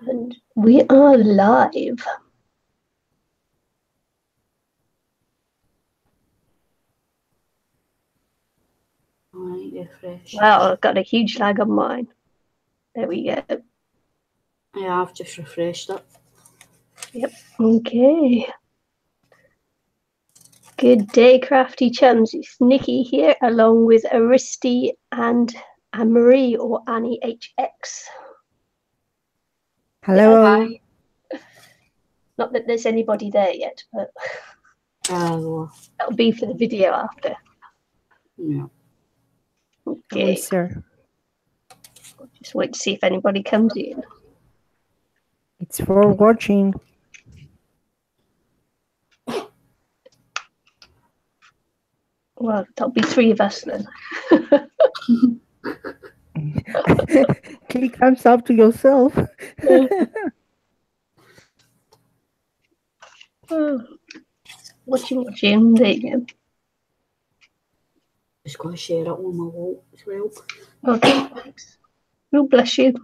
And we are live. Alright, refresh. Wow, I've got a huge lag on mine. There we go. Yeah, I've just refreshed it. Yep. Okay. Good day, crafty chums. It's Nikki here, along with Aristi and Anne-Marie, or Annie HX. Hello. Hi. Not that there's anybody there yet, but Well, that'll be for the video after. yeah. Okay. Sir. Just wait to see if anybody comes in. It's for watching. Well, that'll be 3 of us then. Click thumbs up to yourself. Watching. There you go. Just got to share it on my wall as well. Okay, thanks. Oh, bless you.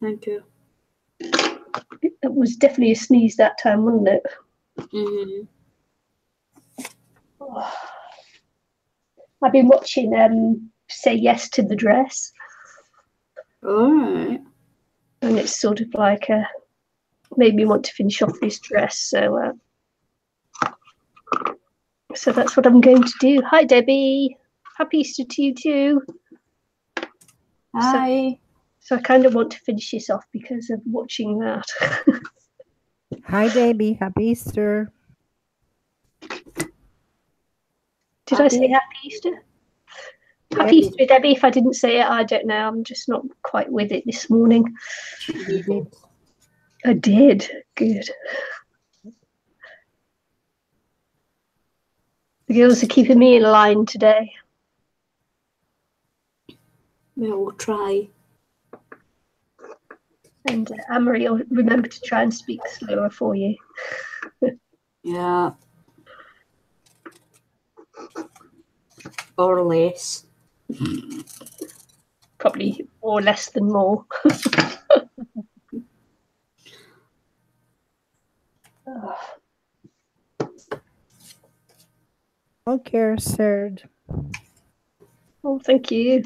Thank you. It was definitely a sneeze that time, wasn't it? Mm-hmm. Oh. I've been watching Say Yes to the Dress. Alright. And it's sort of like made me want to finish off this dress. So that's what I'm going to do. Hi, Debbie. Happy Easter to you too. Hi. So I kind of want to finish this off because of watching that. Hi, Debbie. Happy Easter. Did I say Happy Easter? Happy Easter, Debbie. If I didn't say it, I don't know. I'm just not quite with it this morning. You did. I did. Good. The girls are keeping me in line today. Well, we'll try. And Anne-Marie will remember to try and speak slower for you. Yeah. Or less. Probably more less than more. Okay, sir. Oh, thank you.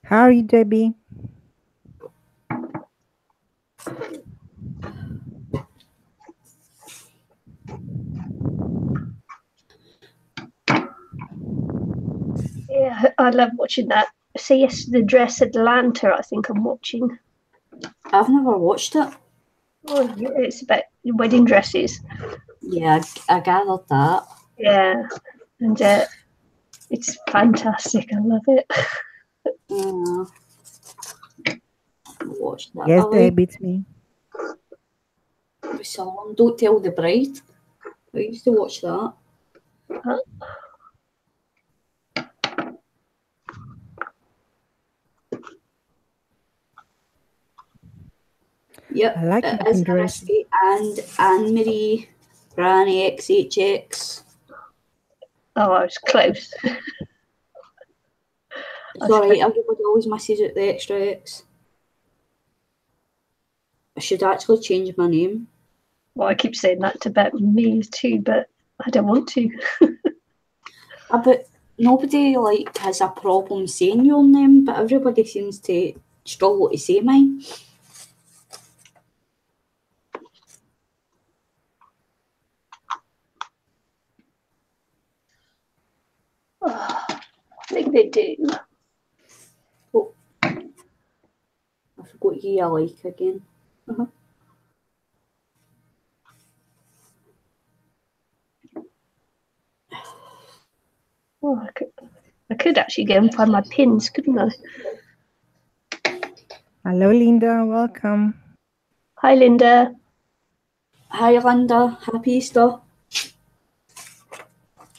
How are you, Debbie? Yeah, I love watching that. Say Yes to the Dress Atlanta, I think I'm watching. I've never watched it. Oh, it's about wedding dresses. Yeah, I gathered that. Yeah, and it's fantastic. I love it. Yeah. Watched that. Yes, Debbie, it's me. The song Don't Tell the Bride. I used to watch that. Huh? Yep, I like it is Aristi and Anne-Marie, Granny XHX. Oh, I was close. It's alright, everybody always misses out the extra X. I should actually change my name. Well, I keep saying that about me too, but I don't want to. But nobody has a problem saying your name, but everybody seems to struggle to say mine. Oh, I think they do. Oh, I forgot who I like again. Oh, I could actually go and find my pins, couldn't I? Hello, Linda. Welcome. Hi, Linda. Hi, Linda. Happy Easter.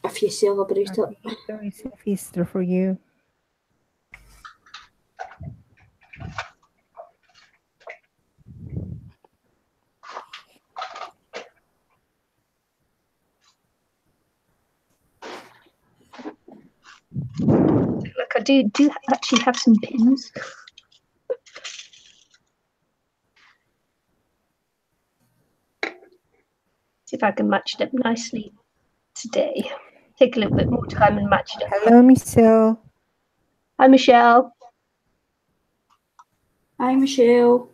If you celebrate it. It's Happy Easter for you. Look, I do actually have some pins. See if I can match it up nicely today. Take a little bit more time and match it up. Hello, Michelle. Hi, Michelle. Hi, Michelle.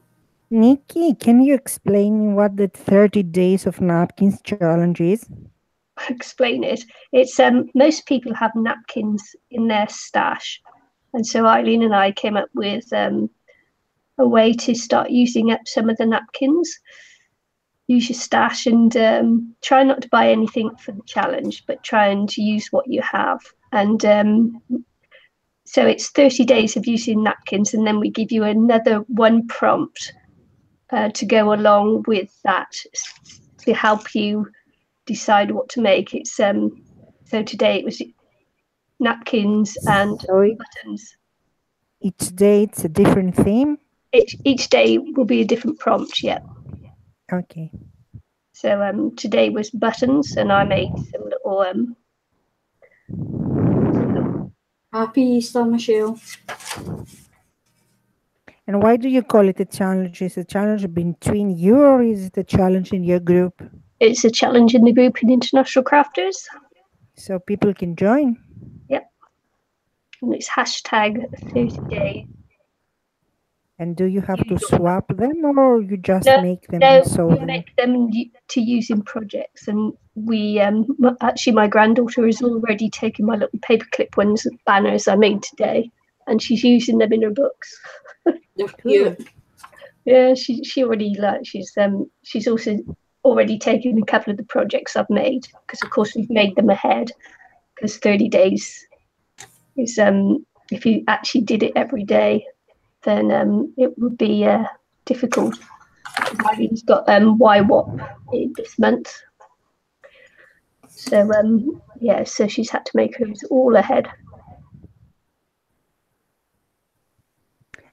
Nikki, can you explain what the 30 days of napkins challenge is? Explain it. It's most people have napkins in their stash, and so Eileen and I came up with a way to start using up some of the napkins. Use your stash and try not to buy anything for the challenge, but try and use what you have. And so it's 30 days of using napkins, and then we give you another one prompt to go along with that to help you decide what to make. It's so today it was napkins and buttons. Each day it's a different theme? Each day will be a different prompt, yeah. Okay. So today was buttons, and I made some little Happy Easter, Michelle. And why do you call it a challenge? Is it a challenge between you, or is it a challenge in your group? It's a challenge in the group in International Crafters. So people can join? Yep. And it's hashtag 30 days. And do you have to swap them, or you just make them No, and sew we them? make them to use in projects. And we actually, my granddaughter has already taken my little paperclip ones, banners I made today, and she's using them in her books. They're cute. Yeah, she already she's also already taken a couple of the projects I've made, because of course we've made them ahead, because 30 days is if you actually did it every day, then it would be difficult. Irene's got YWAP this month, so yeah, so she's had to make hers all ahead.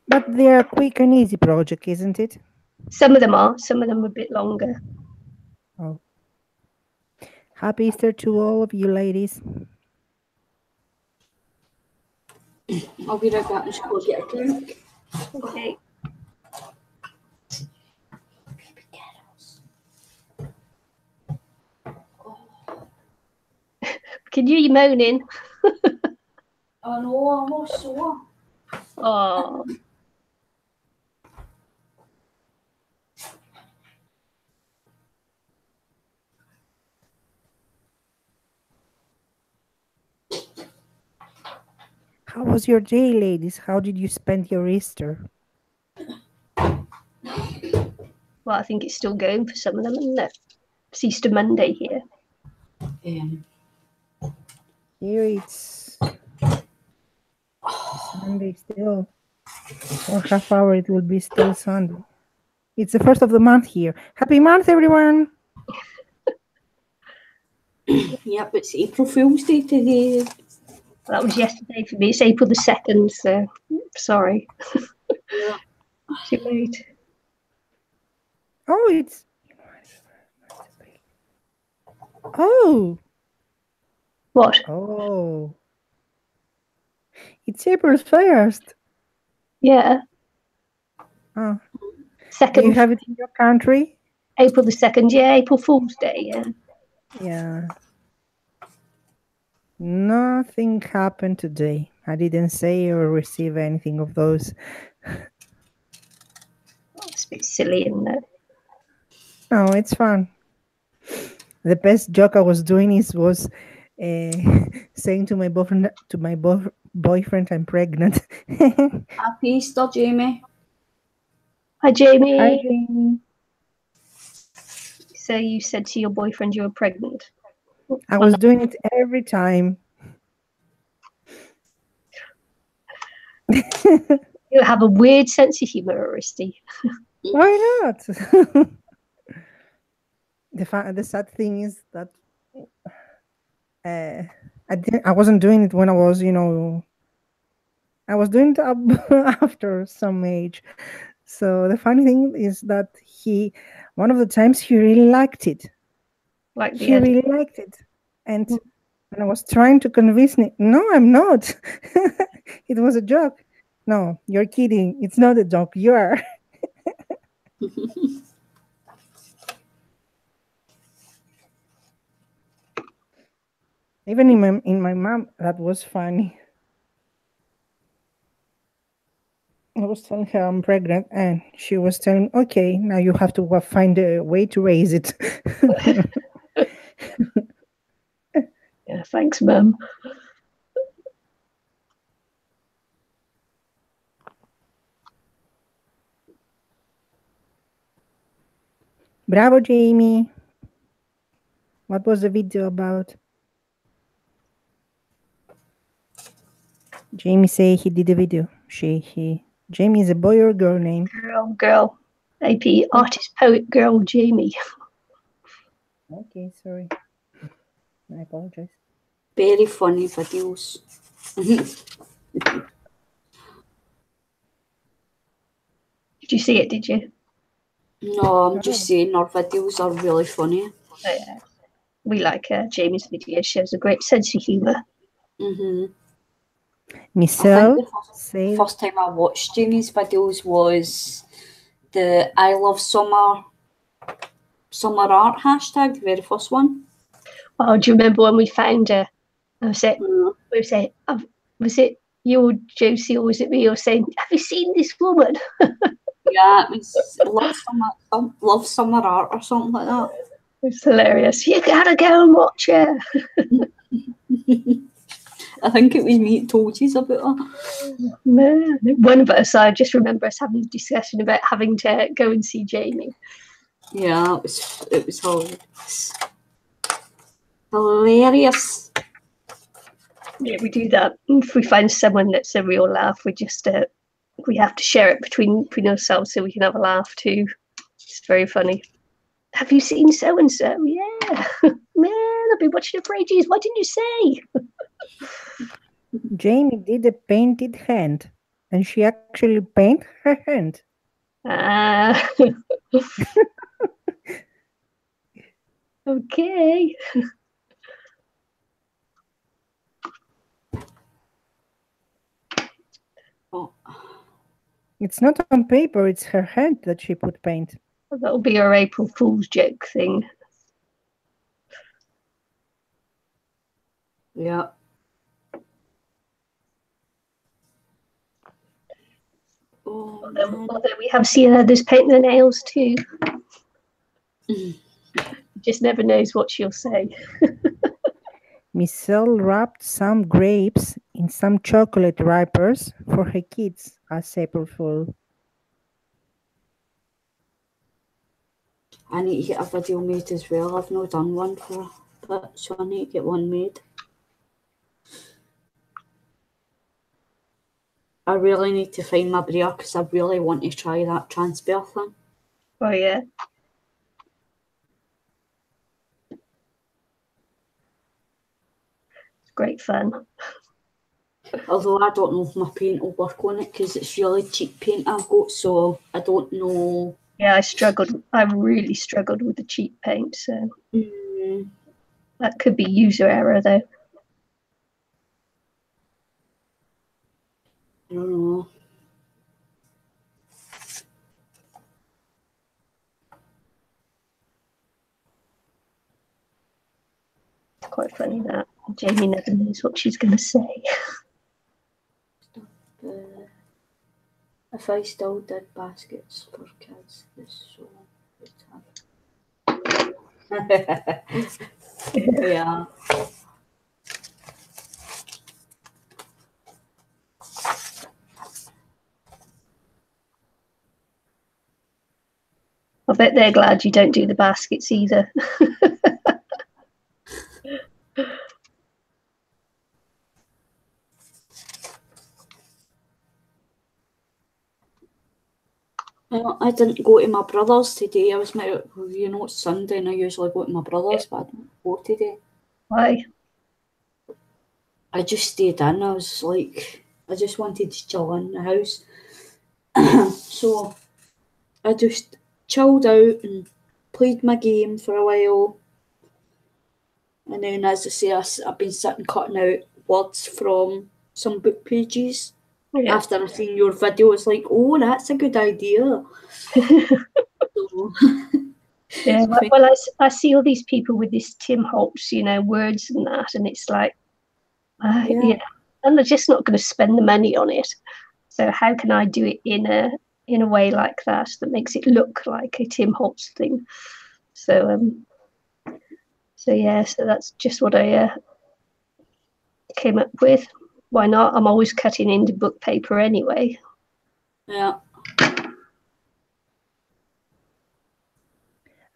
But they're a quick and easy project, isn't it? Some of them are a bit longer. Oh. Happy Easter to all of you ladies. I'll be right back and just go get a drink. Okay. Can you hear you moaning? Oh no, I'm all sore. Oh. How was your day, ladies? How did you spend your Easter? Well, I think it's still going for some of them, isn't it? It's Easter Monday here. Here it's Sunday still. For half hour it will be still Sunday. It's the first of the month here. Happy month, everyone! Yep, it's April Fool's Day today. That was yesterday for me. It's April the 2nd, so sorry. Yeah. Too late. Oh, it's... Oh! What? Oh. It's April 1st. Yeah. Oh. Second. Do you have it in your country? April the 2nd, yeah. April Fool's Day, yeah. Yeah. Nothing happened today. I didn't say or receive anything of those. It's a bit silly, isn't it? No, it's fun. The best joke I was doing was saying to my boyfriend, I'm pregnant. Happy Easter, Jamie. Hi, Jamie. Hi, Jamie. So you said to your boyfriend you were pregnant? I was doing it every time. You have a weird sense of humour, Aristi. Why not? The sad thing is that I wasn't doing it when I was, I was doing it after some age. So the funny thing is that one of the times he really liked it. Like He really liked it. And And I was trying to convince me, no, I'm not. It was a joke. No, you're kidding. It's not a joke. You are. Even in my mom, that was funny. I was telling her I'm pregnant, and she was telling, okay, now you have to find a way to raise it. Yeah, thanks, Mum. Bravo, Jamie. What was the video about? Jamie say he did a video. He. Jamie is a boy or girl name? Girl. AP, artist, poet, girl, Jamie. Okay, sorry. I apologize. Very funny videos. Did you see it, did you? No, I'm just saying our videos are really funny. Oh, yeah. We like Jamie's video. She has a great sense of humour. Michelle, first time I watched Jamie's videos was the I Love Summer Art hashtag, the very first one. Oh, do you remember when we found her? Was it you or Josie, or was it me, or saying, have you seen this woman? Yeah, it was Love Summer Art or something like that. It's hilarious. You gotta go and watch her. I think it was me that told you about her. Man, one of us, I just remember us having a discussion about having to go and see Jamie. Yeah, it was hilarious. Hilarious. Yeah, we do that. If we find someone that's a real laugh, we just we have to share it between ourselves so we can have a laugh too. It's very funny. Have you seen so and so? Yeah, man, I've been watching it for ages. Why didn't you say? Jamie did a painted hand, and she actually painted her hand. Okay. Oh. It's not on paper, it's her hand that she put paint. Well, that'll be our April Fool's joke thing. Yeah. Although we have seen others paint their nails too. Just never knows what she'll say. Michelle wrapped some grapes in some chocolate wrappers for her kids as April Fool. I need to get a video made as well. I've not done one for that, so I need to get one made. I really need to find my brayer because I really want to try that transfer thing. Oh, yeah. It's great fun. Although I don't know if my paint will work on it because it's really cheap paint I've got, so I don't know. Yeah, I really struggled with the cheap paint, so that could be user error though. I don't know. It's quite funny that Jamie never knows what she's going to say. If I still did baskets for kids, this so yeah. I bet they're glad you don't do the baskets either. I didn't go to my brother's today. It's Sunday and I usually go to my brother's, but I didn't go today. Why? I just stayed in. I was like, I just wanted to chill in the house. So I just chilled out and played my game for a while. And then, as I say, I've been sitting cutting out words from some book pages. Yeah. After I've seen your video, it's like, oh, that's a good idea. So, Yeah, well, I see all these people with this Tim Holtz, words and that, and it's like, yeah, and they're just not going to spend the money on it. So how can I do it in a way like that makes it look like a Tim Holtz thing? So so that's just what I came up with. Why not? I'm always cutting into book paper anyway. Yeah.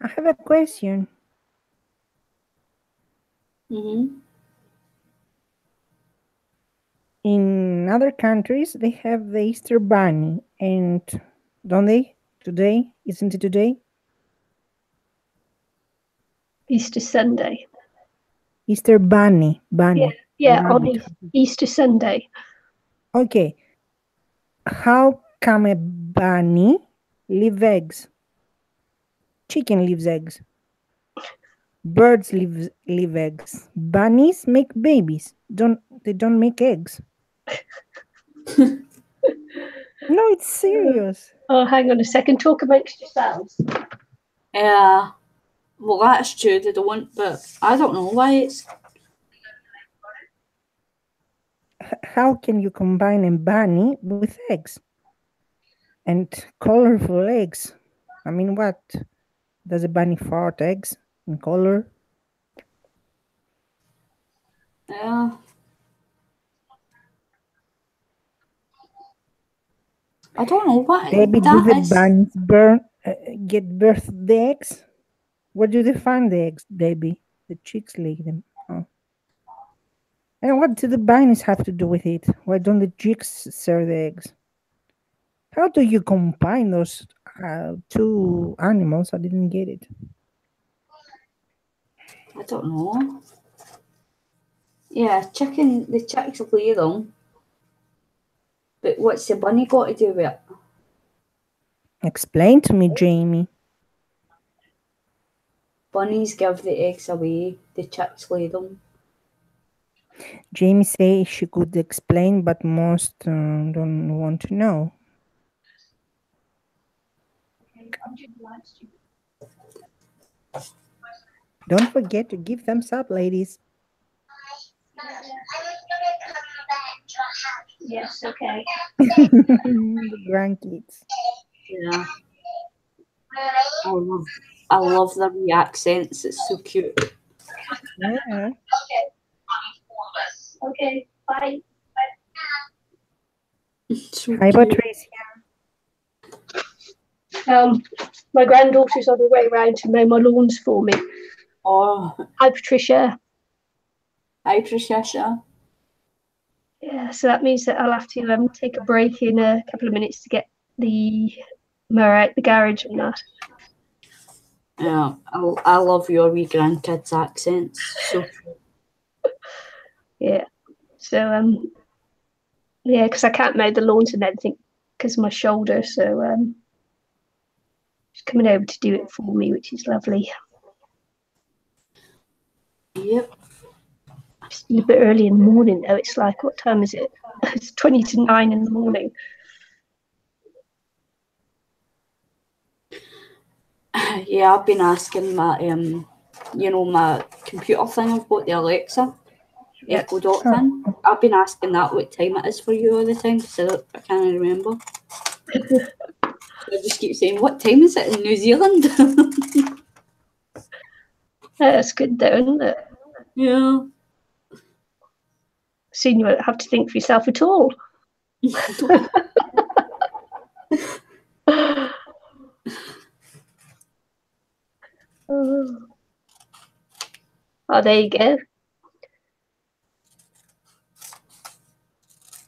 I have a question. Mm-hmm. In other countries, they have the Easter Bunny, and don't they? Today, isn't it today? Easter Sunday. Easter Bunny. Yeah, on Easter Sunday. Okay. How come a bunny leave eggs? Chicken leaves eggs. Birds leave eggs. Bunnies make babies. They don't make eggs. No, it's serious. Oh, hang on a second. Talk amongst yourselves. Yeah. Well, that's true. They don't, but I don't know why it's. How can you combine a bunny with eggs? And colorful eggs? I mean, what? Does a bunny fart eggs in color? Yeah. I don't know what Maybe do that the is. bunnies get birthday eggs? Where do they find the eggs, Debbie? The chicks lay them. Oh. And what do the bunnies have to do with it? Why don't the chicks serve the eggs? How do you combine those two animals? I didn't get it. I don't know. Yeah, the chicks lay them. But what's the bunny got to do with it? Explain to me, Jamie. Bunnies give the eggs away, the chicks lay them. Jamie says she could explain, but most don't want to know. Don't forget to give thumbs up, ladies. Yes, okay. The grandkids. Yeah. I love their wee accents. It's so cute. Yeah. Okay, bye. So Hi, cute. Patricia. My granddaughter's on her way round to mow my lawns for me. Oh, Hi, Patricia. hi, Patricia. Yeah, so that means that I'll have to take a break in a couple of minutes to get the mower out the garage and that. Yeah, I love your wee grandkids' accents. So cute. Yeah. So yeah, because I can't mow the lawns and everything because of my shoulder. So she's coming over to do it for me, which is lovely. Yep. It's still a bit early in the morning though. It's like, what time is it? It's 20 to 9 in the morning. Yeah, I've been asking my my computer thing I've got, the Alexa Echo Dot thing. I've been asking that what time it is for you all the time because I can't remember. I just keep saying, what time is it in New Zealand? That's good though, isn't it? Yeah. Soon you won't have to think for yourself at all. Oh, there you go.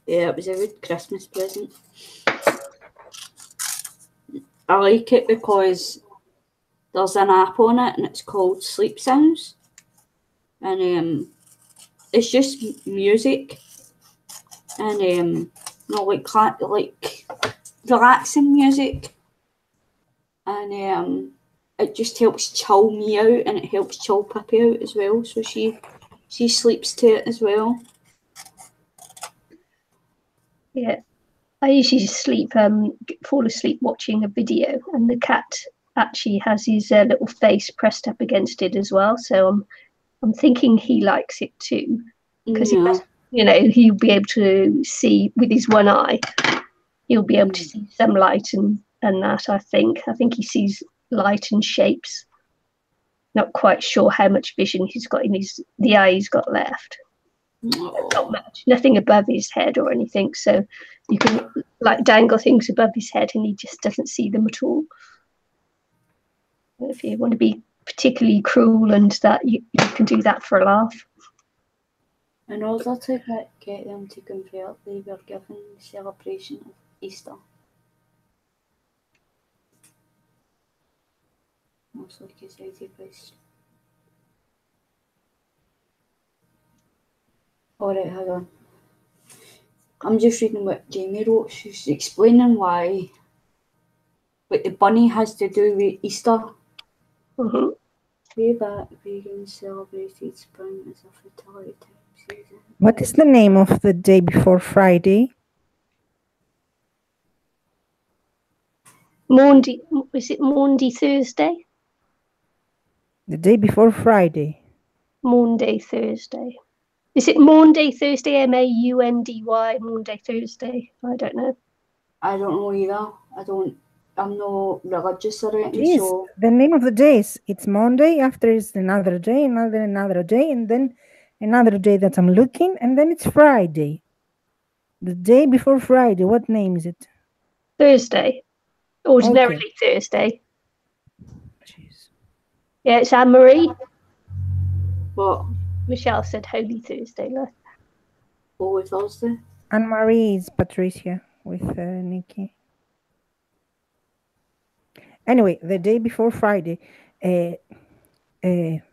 Yeah, it was a good Christmas present. I like it because there's an app on it and it's called Sleep Sounds. And it's just music and like relaxing music. And it just helps chill me out, and it helps chill Pippi out as well. So she sleeps to it as well. Yeah, I usually just fall asleep watching a video, and the cat actually has his little face pressed up against it as well. So I'm thinking he likes it too, because he'll be able to see with his one eye. He'll be able to see some light and that. I think he sees light and shapes. Not quite sure how much vision he's got in the eye he's got left. Not much, nothing above his head or anything. So you can like dangle things above his head, and he just doesn't see them at all. If you want to be particularly cruel and that, you can do that for a laugh. In order to get them to convert, they were given the celebration of Easter. Most like a sacrifice. Alright, hold on. I'm just reading what Jamie wrote. She's explaining why what the bunny has to do with Easter. Mm-hmm. Way back, vegans celebrated spring as a fertility time season. What is the name of the day before Friday? Maundy, is it Maundy Thursday? The day before Friday. Maundy Thursday. Is it Maundy Thursday? Maundy, Maundy Thursday? I don't know. I don't know either. I'm not religious or anything. Yes, so the name of the days. It's Monday, after is another day, another day, and then another day that I'm looking, and then it's Friday. The day before Friday, what name is it? Thursday. Ordinarily Thursday. Jeez. Yeah, it's Anne-Marie. what? Michelle said Holy Thursday. Look. Holy Thursday. Anne-Marie is Patricia with Nikki. Anyway, the day before Friday,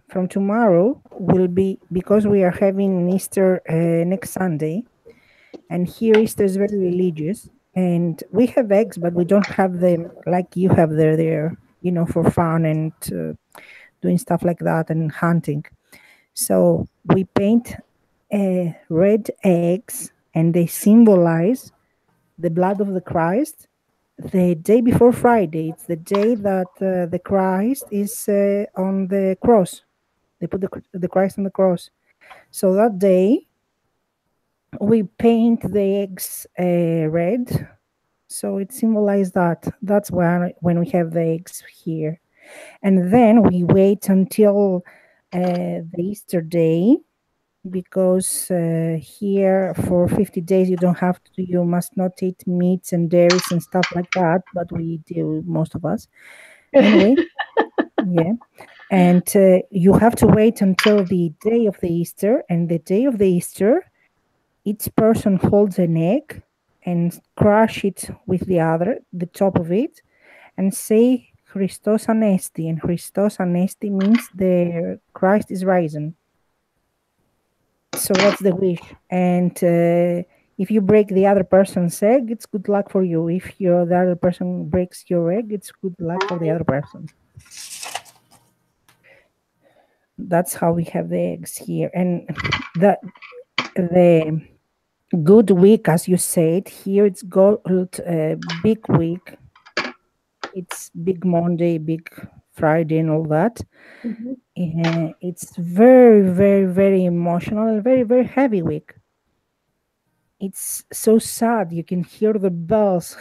from tomorrow will be, because we are having Easter next Sunday, and here Easter is very religious, and we have eggs, but we don't have them like you have there, for fun and doing stuff like that and hunting. So we paint red eggs, and they symbolize the blood of the Christ. The day before Friday, it's the day that the Christ is on the cross. They put the Christ on the cross. So that day, we paint the eggs red. So it symbolizes that. That's when we have the eggs here. And then we wait until the Easter day, because here for 50 days you must not eat meats and dairies and stuff like that, but we do, most of us anyway. Yeah, and you have to wait until the day of the Easter, and the day of the Easter each person holds an egg and crush it with the top of it, and say Christos Anesti, and Christos Anesti means the Christ is risen. So that's the wish. And if you break the other person's egg, it's good luck for you. If the other person breaks your egg, it's good luck for the other person. That's how we have the eggs here. And the good week, as you said, here it's called big week. It's big Monday, big Friday, and all that. Mm-hmm. It's very, very, very emotional and very, very heavy week. It's so sad. You can hear the bells.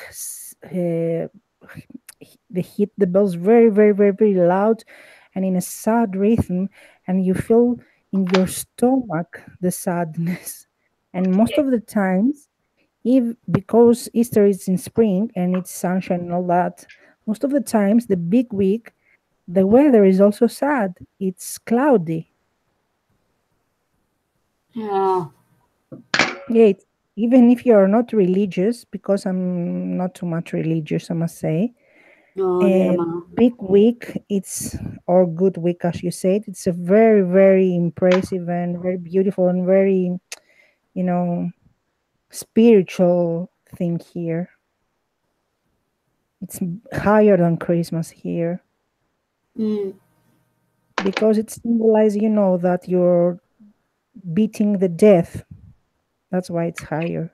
They hit the bells very, very, very, very loud and in a sad rhythm, and you feel in your stomach the sadness. And most of the times, because Easter is in spring and it's sunshine and all that, most of the times, the big week, the weather is also sad. It's cloudy. Yeah. Yeah, even if you're not religious, because I'm not too much religious, I must say. No, big week, or good week, as you said. It's a very, very impressive and very beautiful and very, spiritual thing here. It's higher than Christmas here. Because it symbolizes, that you're beating the death. That's why it's higher.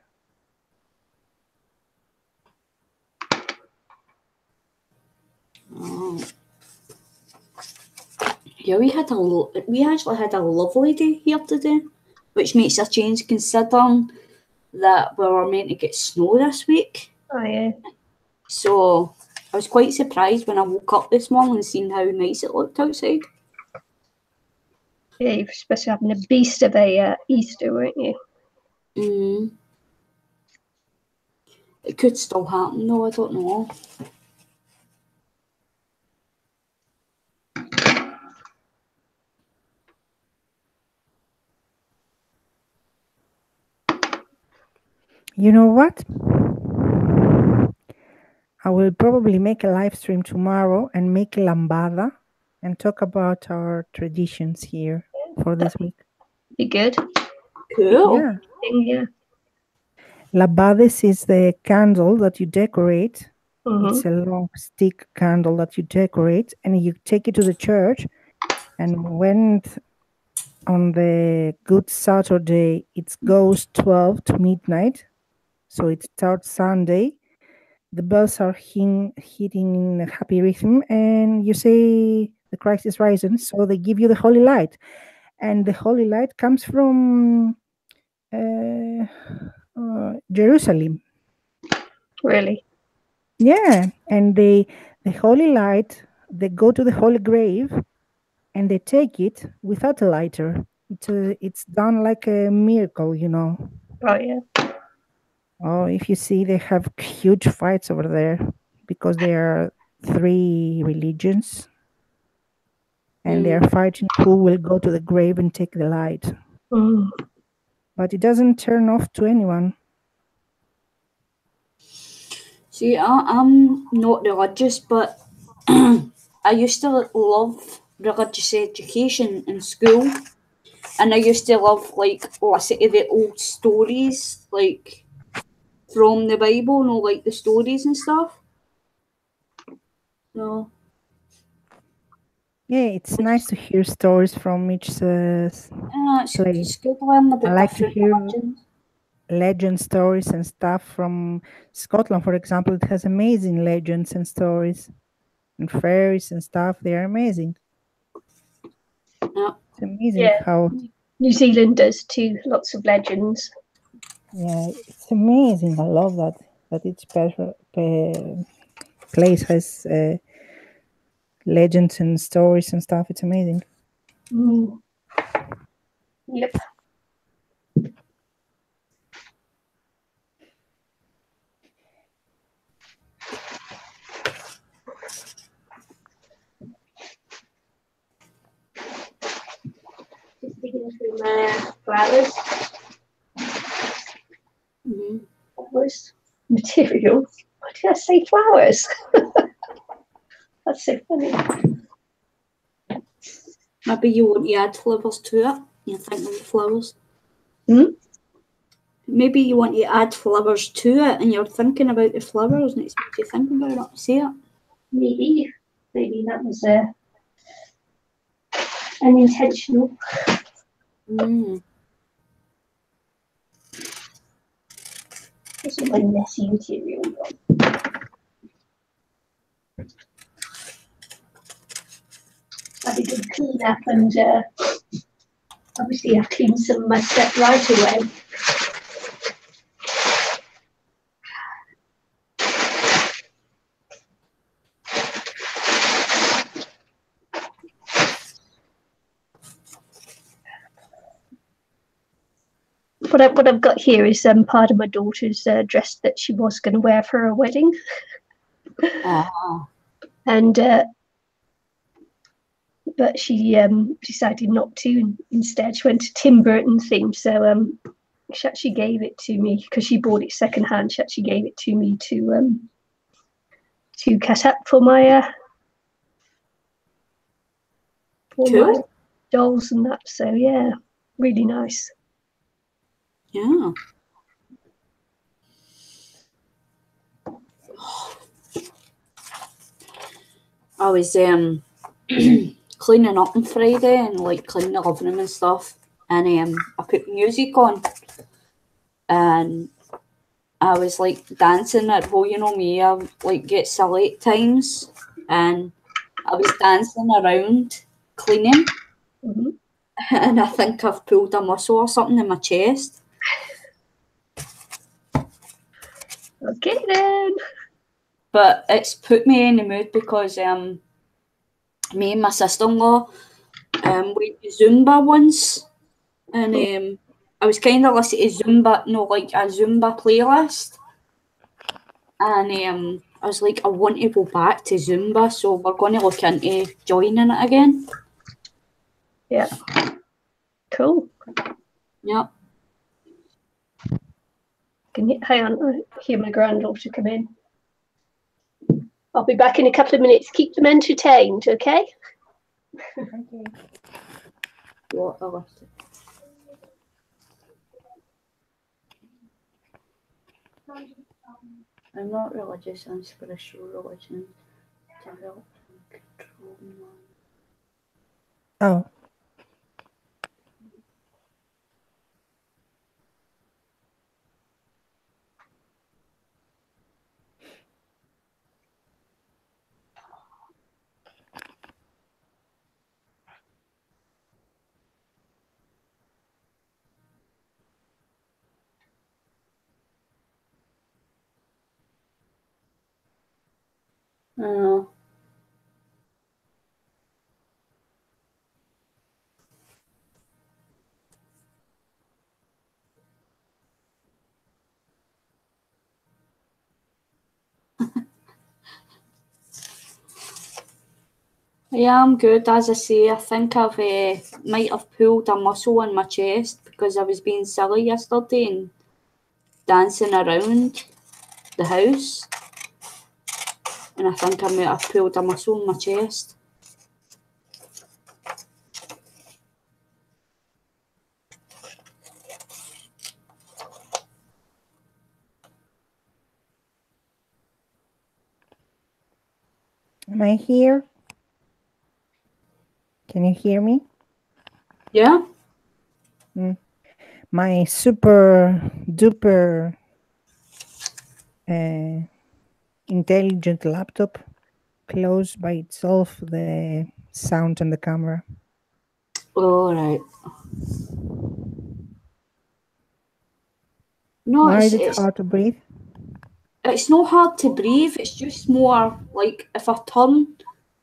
Oh. Yeah, we actually had a lovely day here today, which makes a change considering that we were meant to get snow this week. Oh yeah. So I was quite surprised when I woke up this morning and seen how nice it looked outside. Yeah, you're supposed to be having a beast of a Easter, weren't you? It could still happen though, I don't know. You know what? I will probably make a live stream tomorrow and make lambada and talk about our traditions here for this week. Be good. Cool. Yeah. Yeah. Lambades is the candle that you decorate. Mhm. It's a long stick candle that you decorate, and you take it to the church. And when on the Good Saturday, it goes 12 to midnight. So it starts Sunday. The bells are hitting in a happy rhythm, and you say the Christ is risen. So they give you the holy light, and the holy light comes from Jerusalem. Really? Yeah, and the holy light, they go to the holy grave, and they take it without a lighter. It's done like a miracle, Oh yeah. Oh, if you see, they have huge fights over there because there are 3 religions, and they are fighting who will go to the grave and take the light. Mm. But it doesn't turn off to anyone. See, I'm not religious, but I used to love religious education in school. And I used to love, listen to the old stories, from the Bible, the stories and stuff. So. Yeah, it's nice to hear stories from each place. It's good to learn about I like to different hear religions. legend stories and stuff from Scotland, for example. It has amazing legends and stories and fairies and stuff. They are amazing. Yeah. It's amazing how New Zealand does too. Lots of legends. Yeah, it's amazing. I love that each place has legends and stories and stuff. It's amazing. Mm. Yep. Just digging through my flowers. Flowers. Materials. Why did I say flowers? That's so funny. Maybe you want to add flowers to it. You think of the flowers. Maybe you want to add flowers to it, and you're thinking about the flowers, and it's makes you think about it. See it? Maybe that was unintentional. This is my messy material. Had a good clean up, and obviously I've cleaned some of my stuff right away. What I've got here is part of my daughter's dress that she was going to wear for her wedding. And but she decided not to, and instead she went to Tim Burton theme. So she actually gave it to me because she bought it secondhand. She actually gave it to me to cut up for my my dolls and that. So yeah, really nice. Yeah. I was cleaning up on Friday and like cleaning the living room and stuff, and I put music on, and I was like dancing at home. You know me, I like get silly at times, and I was dancing around cleaning, and I think I've pulled a muscle or something in my chest. Okay then. But it's put me in the mood because me and my sister-in-law went to Zumba once, and I was kind of listening to Zumba, like a Zumba playlist, and I was like, I want to go back to Zumba, so we're going to look into joining it again. Yeah. Cool. Yeah. Hang on, I hear my granddaughter come in. I'll be back in a couple of minutes. Keep them entertained, okay? Okay. What a list. I'm not religious and spiritual religion develop and control my... Oh. Yeah, I'm good. As I say, I think I've might have pulled a muscle in my chest because I was being silly yesterday and dancing around the house, and I think I might have pulled a muscle in my chest. Am I here? Can you hear me? Yeah. My super duper intelligent laptop closed by itself the sound on the camera. All right. No, Why is it hard to breathe? It's not hard to breathe. It's just more like if I turn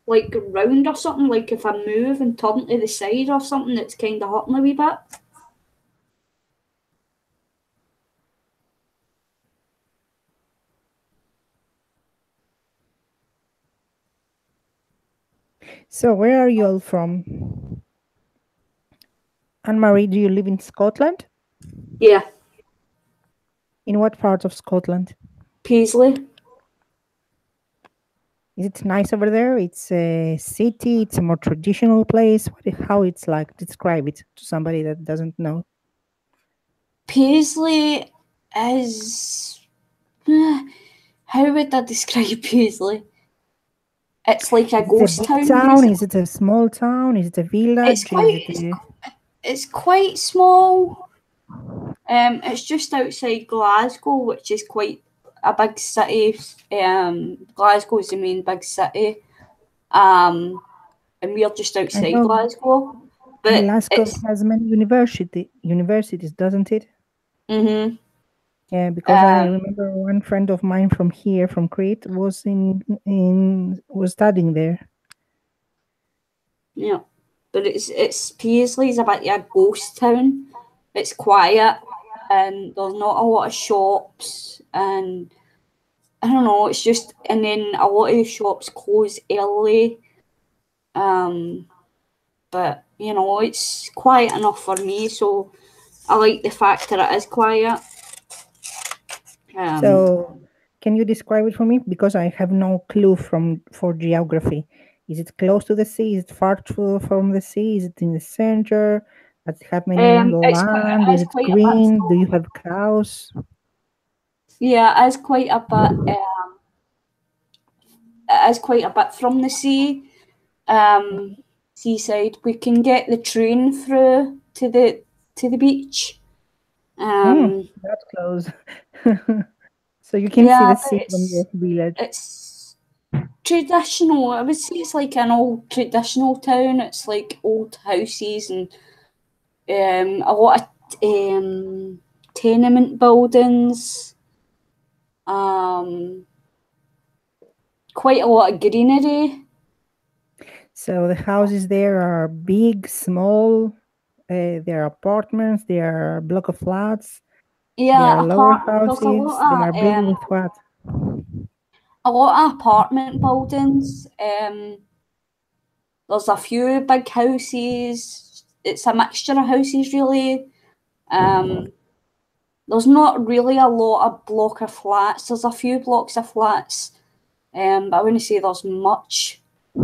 like round or something, like if I move and turn to the side or something, it's kind of hurting a wee bit. So where are you all from? Anne-Marie, do you live in Scotland? Yeah. In what part of Scotland? Paisley. Is it nice over there? It's a city, it's a more traditional place. How it's like? Describe it to somebody that doesn't know. Paisley is... How would I describe Paisley? It's like a ghost town. Town? Is it a small town? Is it a village? It's quite small. It's just outside Glasgow, which is quite a big city. Glasgow is the main big city. And we're just outside Glasgow. But Glasgow has many universities, doesn't it? Mm-hmm. Yeah, because I remember one friend of mine from here, from Crete, was studying there. Yeah, but it's Paisley's a bit of a ghost town. It's quiet, and there's not a lot of shops, and I don't know. It's just, and then a lot of the shops close early. But you know, it's quiet enough for me, so I like the fact that it is quiet. So, can you describe it for me? Because I have no clue for geography. Is it close to the sea? Is it far from the sea? Is it in the center? Does it have many land? Is it green? Do you have cows? Yeah, it is quite a bit. It is quite a bit from the sea. seaside. We can get the train through to the beach. That's close. So you can see the sea from your village. It's traditional. I would say it's like an old traditional town. It's like old houses and a lot of tenement buildings. Quite a lot of greenery. So the houses there are big, small. There are apartments. There are block of flats. Yeah, there are lower houses. They are built with what? A lot of apartment buildings. There's a few big houses. It's a mixture of houses, really. There's not really a lot of block of flats. There's a few blocks of flats, but I wouldn't say there's much. I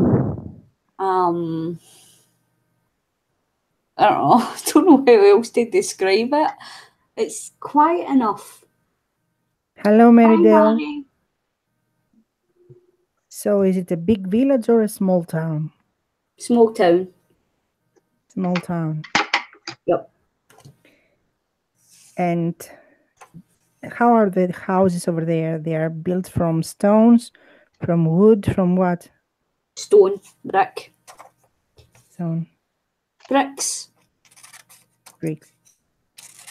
don't know. I don't know how else to describe it. It's quiet enough. Hello, Marydale. Hi, so is it a big village or a small town? Small town. Small town. Yep. And how are the houses over there? They are built from stones, from wood, from what? Stone, brick. Stone. Bricks. Bricks.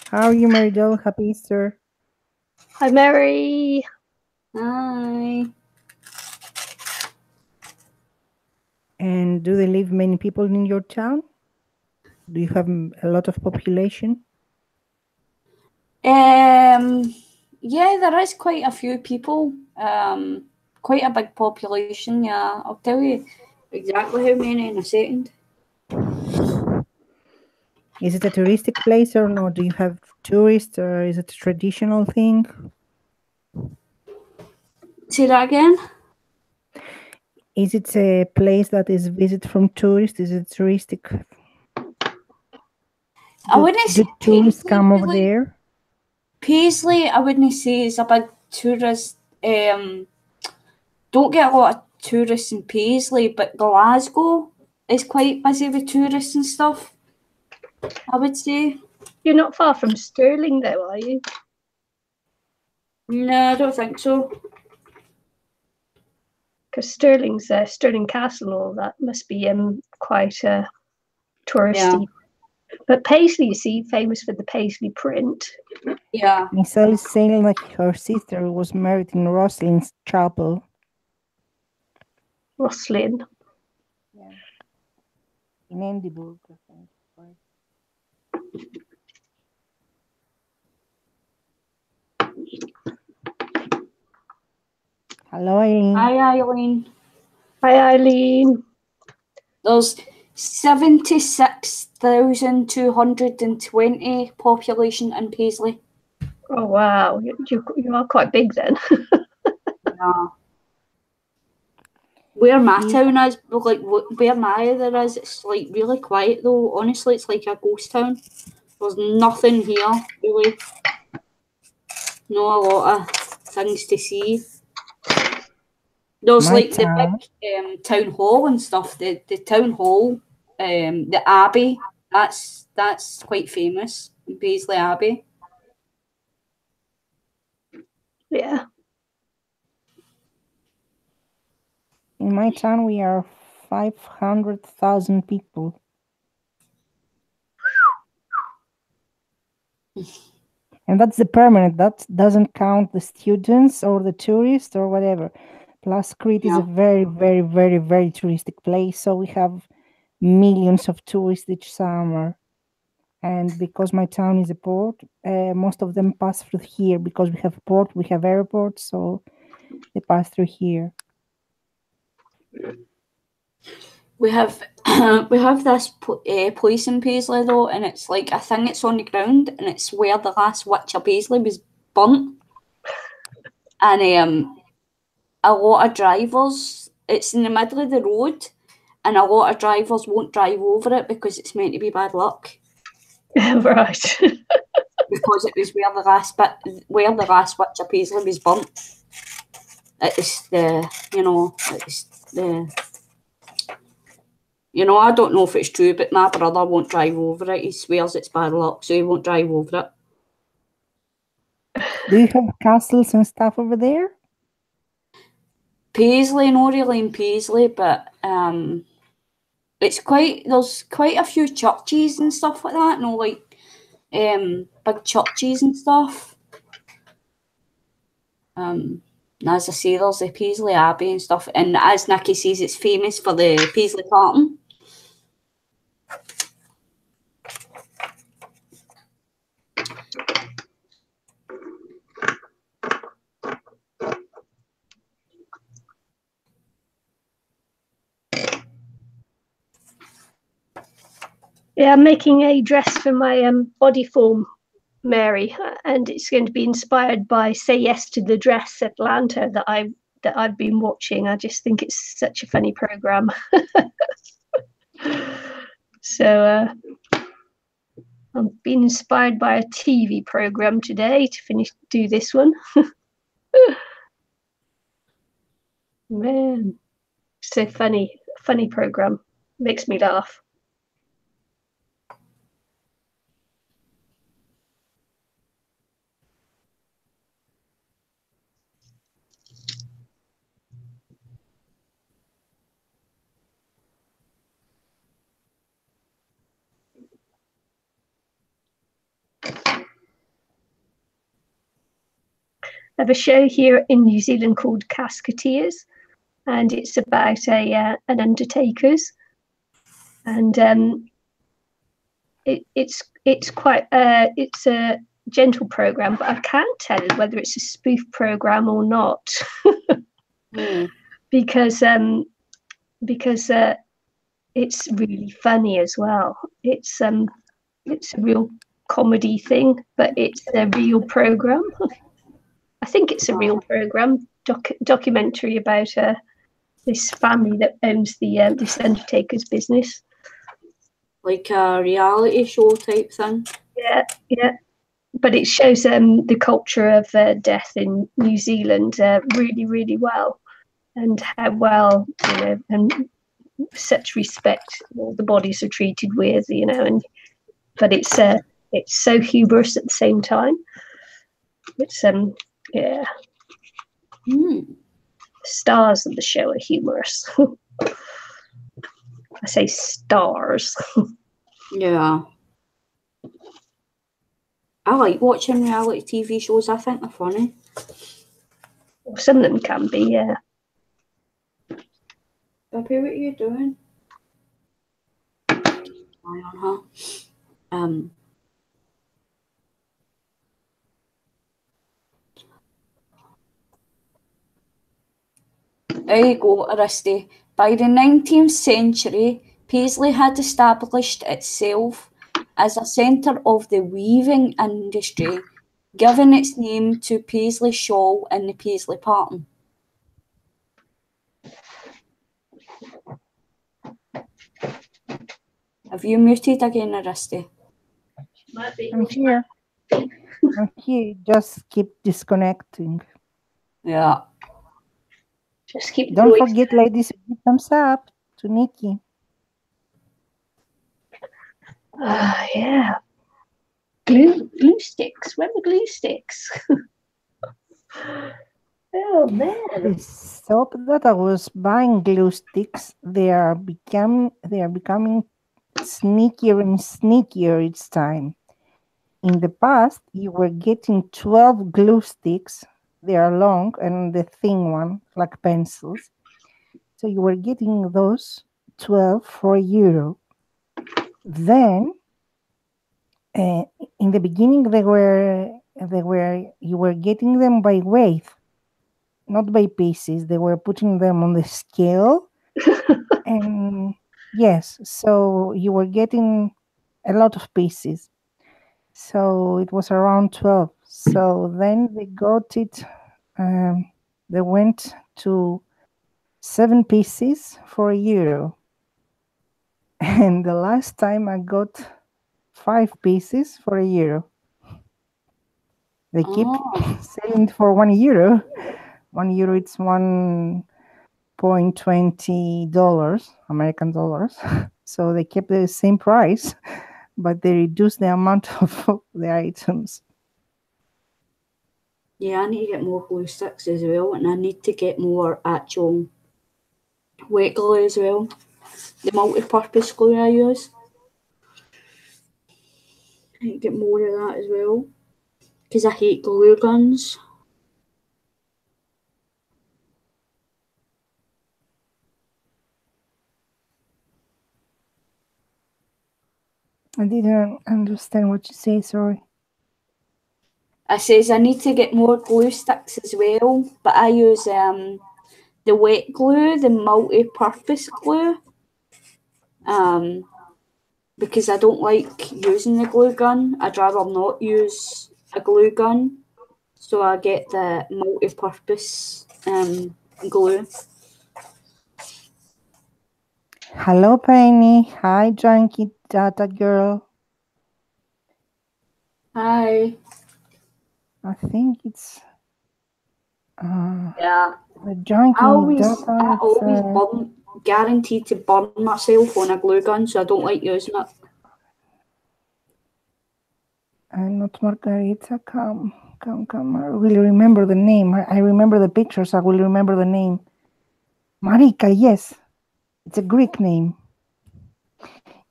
How are you, Marydale? Happy Easter. Hi, Mary. Hi. And do they live many people in your town? Do you have a lot of population? Yeah, there is quite a few people. Quite a big population, yeah. I'll tell you exactly how many in a second. Is it a touristic place or no? Do you have tourists or is it a traditional thing? Say that again? Is it a place that is visited from tourists? Is it touristic? I wouldn't say tourists come over there. Paisley, I wouldn't say is a big tourist. Don't get a lot of tourists in Paisley, but Glasgow is quite busy with tourists and stuff, I would say. You're not far from Stirling, though, are you? No, I don't think so. Because Stirling's Stirling Castle and all that must be quite touristy. Yeah. But Paisley, you see, famous for the Paisley print. Yeah. Michelle is saying like her sister was married in Roslin's chapel. Roslin. Yeah. In Edinburgh, I think. Hello, Eileen. Hi, Eileen. Hi, Eileen. There's 76,220 population in Paisley. Oh, wow. You are quite big then. Yeah. Where my town is, like where my there is, it's like really quiet though. Honestly, it's like a ghost town. There's nothing here, really. Not a lot of things to see. There's my like town. The big town hall and stuff. The town hall, the Abbey. That's quite famous. Paisley Abbey. Yeah. In my town, we are 500,000 people. And that's the permanent. That doesn't count the students or the tourists or whatever. Plus, Crete is a very, very, very, very touristic place. So we have millions of tourists each summer. And because my town is a port, most of them pass through here because we have a port, we have airports, so they pass through here. We have this place in Paisley though, and it's like a thing that's on the ground, and it's where the last witch of Paisley was burnt. And a lot of drivers, it's in the middle of the road, and a lot of drivers won't drive over it because it's meant to be bad luck. Right. Because it was where the last witch of Paisley was burnt. It's You know, I don't know if it's true, but my brother won't drive over it. He swears it's bad luck, so he won't drive over it. Do you have castles and stuff over there? Paisley, not really in Paisley, but there's quite a few churches and stuff like that, no, like big churches and stuff. And as I say, there's the Paisley Abbey and stuff, and as Nikki says, it's famous for the Paisley tartan. Yeah, I'm making a dress for my body form, Mary, and it's going to be inspired by Say Yes to the Dress Atlanta that I've been watching. I just think it's such a funny program. So I'm being inspired by a TV program today to do this one. Man, so funny program. Makes me laugh. I have a show here in New Zealand called Casketeers, and it's about an undertaker's, and it's quite it's a gentle program, but I can't tell whether it's a spoof program or not. because it's really funny as well. It's a real comedy thing, but it's a real program. I think it's a real program, documentary about this family that owns this undertaker's business. Like a reality show type thing. Yeah. But it shows the culture of death in New Zealand really, really well, and how well, and such respect all the bodies are treated with, but it's so humorous at the same time. It's yeah. Stars of the show are humorous. I say stars. Yeah. I like watching reality TV shows. I think they're funny. Well, some of them can be, yeah. Baby, what are you doing? Eye on her. There you go, Aristi. By the 19th century, Paisley had established itself as a centre of the weaving industry, giving its name to Paisley shawl and the Paisley pattern. Have you muted again, Aristi? I'm here. I'm here. Just keep disconnecting. Yeah. Just keep. Don't forget, ladies, give thumbs up to Nikki. Yeah. Glue sticks. Where are the glue sticks? Oh man. The soap that I was buying glue sticks, they are becoming sneakier and sneakier each time. In the past, you were getting 12 glue sticks. They are long and the thin one, like pencils. So you were getting those 12 for €1. Then, in the beginning, you were getting them by weight, not by pieces. They were putting them on the scale, and yes, so you were getting a lot of pieces. So it was around 12. So then they got it. They went to 7 pieces for €1. And the last time I got 5 pieces for €1. They keep selling it for €1. €1, it's one $5.20 American dollars. So they kept the same price, but they reduced the amount of the items. Yeah, I need to get more glue sticks as well, and I need to get more actual wet glue as well. The multi-purpose glue I use. I need to get more of that as well, because I hate glue guns. I didn't understand what you say, sorry. I says I need to get more glue sticks as well, but I use the wet glue, the multi-purpose glue, because I don't like using the glue gun. I'd rather not use a glue gun, so I get the multi-purpose glue. Hello, Penny. Hi, Junkie Data Girl. Hi. I think it's Yeah. the Junkie I always Data. burn, guaranteed to burn myself on a glue gun, so I don't like using it. I'm not Margarita. Come. I will remember the name. I remember the pictures. I will remember the name. Marika, yes. It's a Greek name.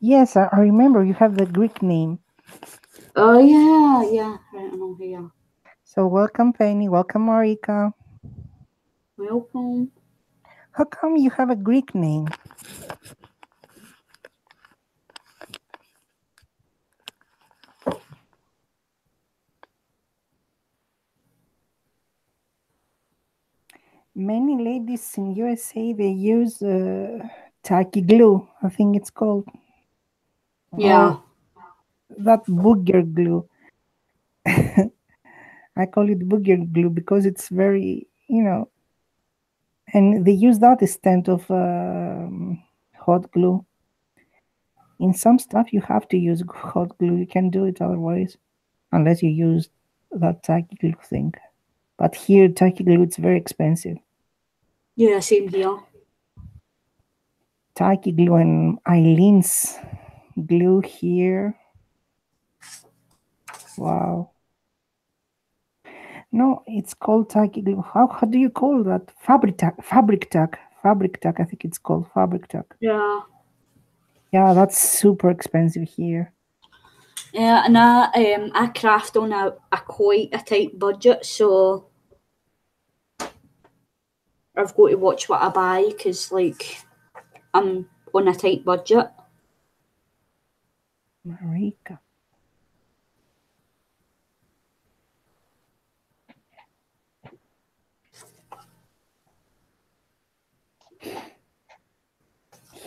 Yes, I remember you have the Greek name. Oh, yeah. Right, I know here. So welcome, Penny. Welcome, Marika. Welcome. How come you have a Greek name? Many ladies in USA, they use tacky glue. I think it's called. Yeah. Or that booger glue. I call it booger glue because it's very, and they use that instead of hot glue. In some stuff, you have to use hot glue. You can do it otherwise, unless you use that tacky glue thing. But here, tacky glue, it's very expensive. Yeah, same here. Tacky glue and Eileen's glue here. Wow. No, it's called tacky glue. How do you call that? Fabric tack. I think it's called fabric tack. Yeah. Yeah, that's super expensive here. Yeah, and I craft on a quite a tight budget, so I've got to watch what I buy because, like, I'm on a tight budget. Marika.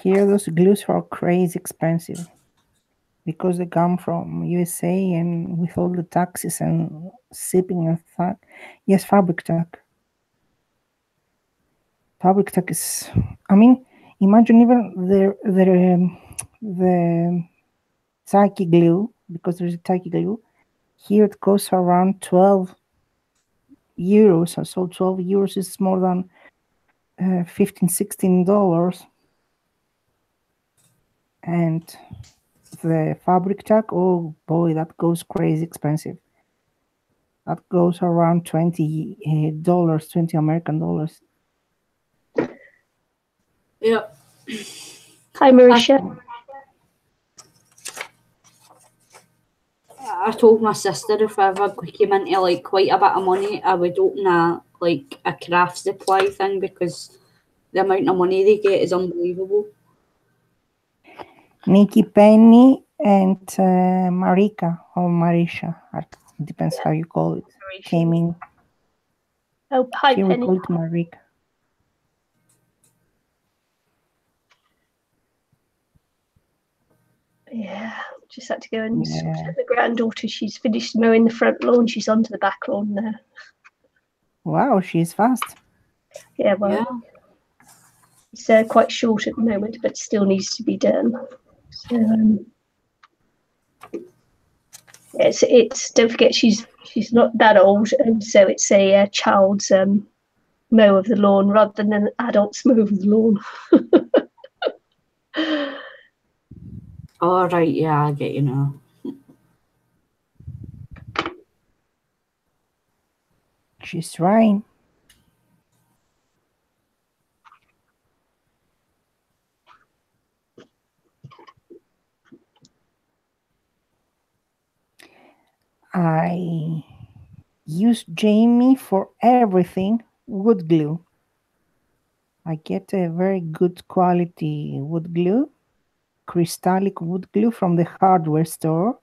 Here, those glues are crazy expensive because they come from USA and with all the taxes and shipping and that. Yes, fabric tack. Fabric tack is, I mean, imagine even the tacky glue, because there's a tacky glue. Here it costs around 12 euros. So 12 euros is more than $15, $16. And the fabric tack, oh boy, that goes crazy expensive. That goes around $20, 20 American dollars. Yeah. Hi, Marisha. I told my sister if I ever came into like quite a bit of money, I would open a craft supply thing because the amount of money they get is unbelievable. Nikki, Penny, and Marika or Marisha. Depends how you call it. Marisha. Came in. Oh, hi, Here Penny. we call it Marika. Yeah, just had to go and sort out the granddaughter. She's finished mowing the front lawn. She's onto the back lawn now. Wow, she's fast. Yeah, well, it's quite short at the moment, but still needs to be done. So, it's don't forget she's not that old, and so it's a child's mow of the lawn rather than adults mow of the lawn. Oh, right, yeah, I get you now. She's right. I use Jamie for everything. Wood glue. I get a very good quality wood glue, crystallic wood glue from the hardware store,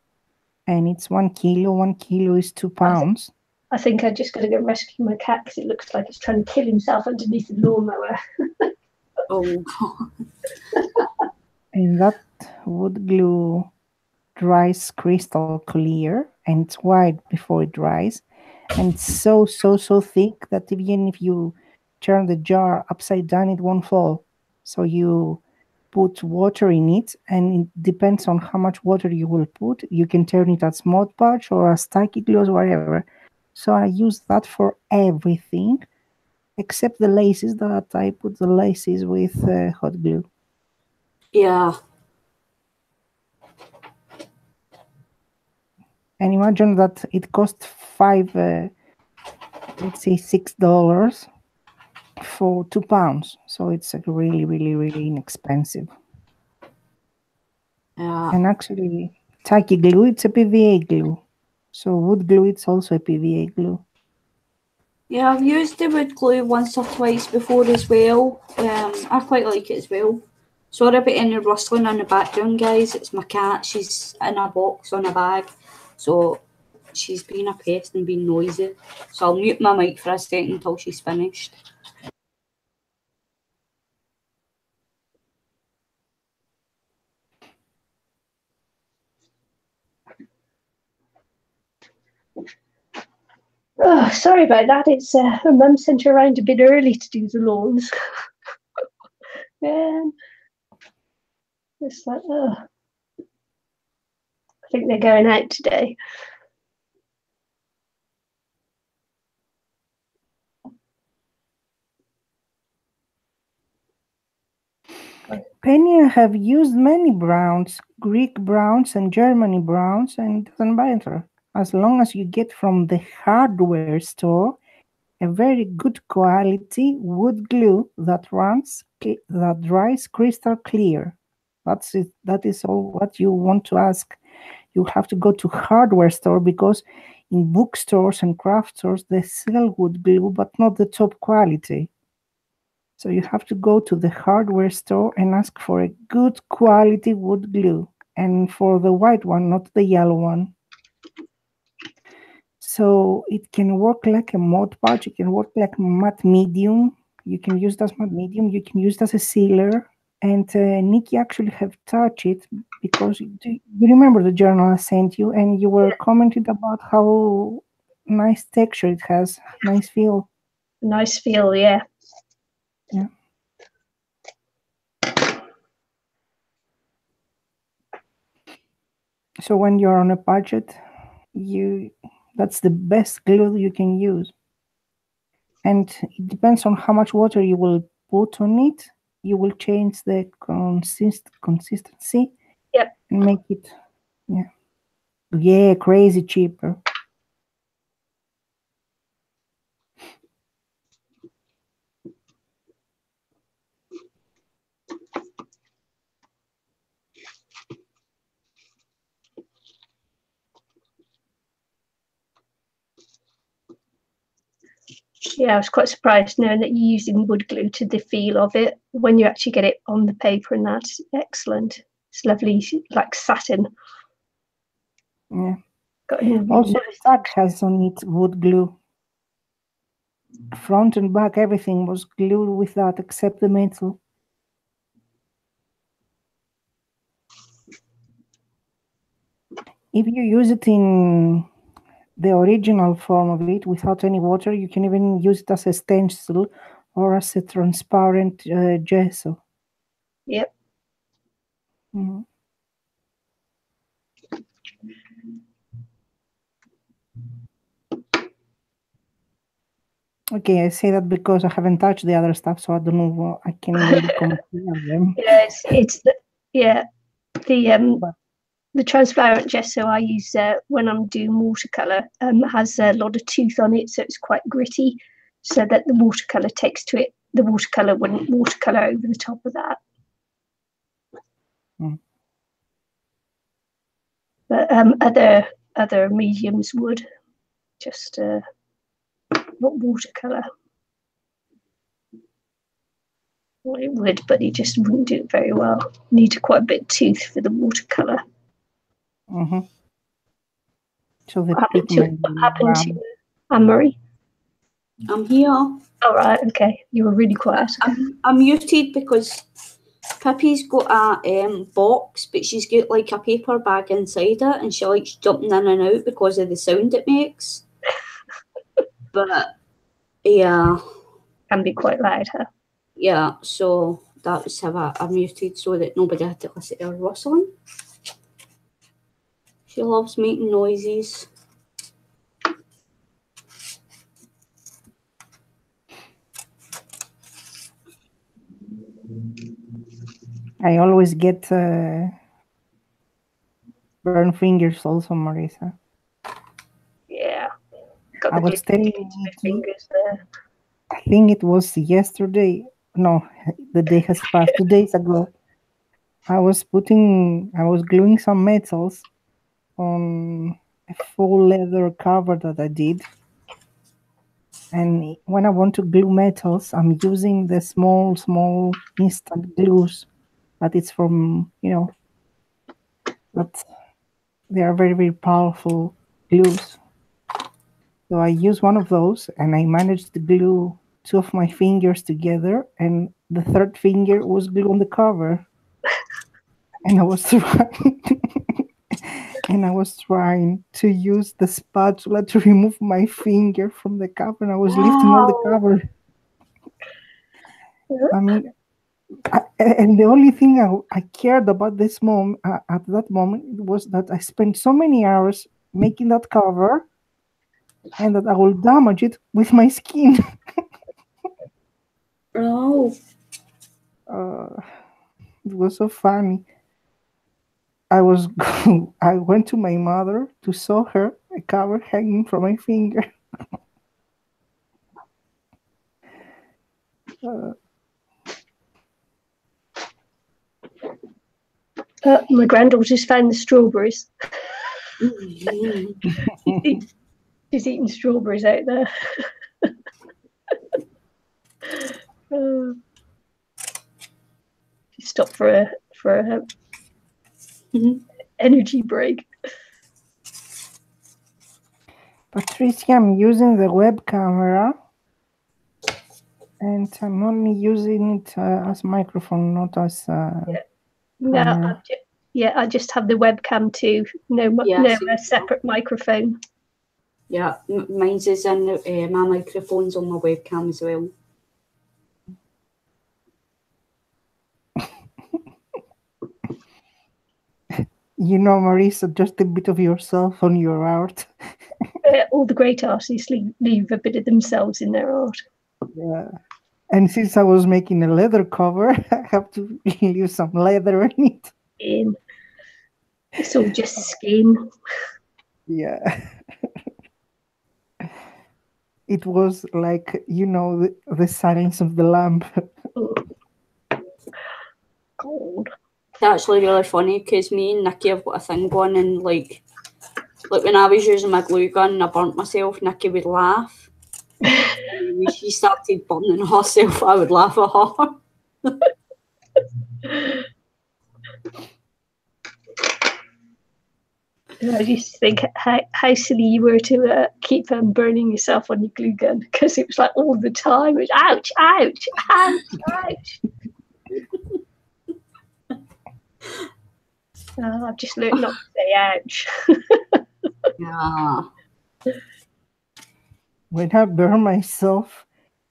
and it's 1 kilo. 1 kilo is 2 pounds. I think I just got to go rescue my cat because it looks like it's trying to kill himself underneath the lawnmower. Oh, And that wood glue dries crystal clear, and it's white before it dries, and it's so thick that even if you turn the jar upside down, it won't fall. So you put water in it, and it depends on how much water you will put. You can turn it as Mod Podge or as Tacky Glue or whatever. So I use that for everything except the laces, that I put the laces with hot glue. yeah. And imagine that it cost let's say $6 for 2 pounds. So it's like really, really, really inexpensive. Yeah. And actually, tacky glue, it's a PVA glue. So wood glue, it's also a PVA glue. Yeah, I've used the wood glue once or twice before as well. I quite like it as well. Sorry about any rustling in the background, guys. It's my cat. She's in a box on a bag. So she's been a pest and been noisy. So I'll mute my mic for a second until she's finished. Oh, sorry about that. It's her mum sent her around a bit early to do the lawns. And it's like, oh, I think they're going out today. Penny, I have used many browns, Greek browns and Germany browns, and it doesn't matter. As long as you get from the hardware store a very good quality wood glue that dries crystal clear. That's it. That is all what you want to ask. You have to go to hardware store because in bookstores and craft stores they sell wood glue, but not the top quality. So you have to go to the hardware store and ask for a good quality wood glue, and for the white one, not the yellow one. So it can work like a Mod Podge, it can work like matte medium. You can use it as matte medium, you can use it as a sealer. And Nikki actually have touched it because you remember the journal I sent you, and you were commenting about how nice texture it has, nice feel. Nice feel, yeah. Yeah. So when you're on a budget, that's the best glue you can use. And it depends on how much water you will put on it. You will change the consistency. Yep. And make it, crazy cheaper. Yeah, I was quite surprised knowing that you're using wood glue to the feel of it when you actually get it on the paper, and that's excellent. It's lovely, like satin. Yeah. Got really Also, nice. the tag has on it wood glue. Front and back, everything was glued with that except the metal. If you use it in the original form of it without any water, you can even use it as a stencil or as a transparent gesso. Yep. Mm-hmm. Okay, I say that because I haven't touched the other stuff, so I don't know what I can really compare them. Yeah, it's the But the transparent gesso I use when I'm doing watercolor has a lot of tooth on it, so it's quite gritty, so that the watercolor takes to it. The watercolor wouldn't watercolor over the top of that. But other mediums would just not watercolor. Well, it would, but it just wouldn't do it very well. Need quite a bit of tooth for the watercolor. so the What happened to pigment. Anne-Marie? I'm here. All right, okay. You were really quiet. I'm muted because Pippi's got a box, but she's got like a paper bag inside it, and she likes jumping in and out because of the sound it makes. But yeah, Can be quite loud, huh? yeah. So that was how I muted so that nobody had to listen to her rustling. She loves making noises. I always get burn fingers also, Marisa. Yeah. Got I the was glue telling into my you, fingers there. I think it was yesterday. No, the day has passed. 2 days ago, I was gluing some metals on a full leather cover that I did. And when I want to glue metals, I'm using the small instant glues, but it's from, but they are very, very powerful glues. So I use one of those and I managed to glue 2 of my fingers together, and the third finger was glued on the cover. And I was trying to use the spatula to remove my finger from the cover, and I was lifting all the cover. I mean, and the only thing I cared about this moment at that moment was that I spent so many hours making that cover, and that I will damage it with my skin. Oh. It was so funny. I went to my mother to show her a cover hanging from my finger. My granddaughter's found the strawberries. She's eating strawberries out there. She stopped for a energy break. Patricia, I'm using the web camera, and I'm only using it as microphone, not as No, I just have the webcam too. No a separate microphone. Yeah, mine's is in my microphone's on my webcam as well. Marisa, just a bit of yourself on your art. All the great artists leave a bit of themselves in their art. Yeah. And since I was making a leather cover, I have to use some leather in it. It's all just skin. Yeah. It was like, the silence of the lamp. Cold. It's actually really funny because me and Nikki have got a thing going, and like when I was using my glue gun and I burnt myself, Nikki would laugh. And when she started burning herself, I would laugh at her. I used to think how silly you were to keep burning yourself on your glue gun, because it was like all the time. It was ouch, ouch, ouch, ouch. I've just learned not to say ouch. Yeah. When I burn myself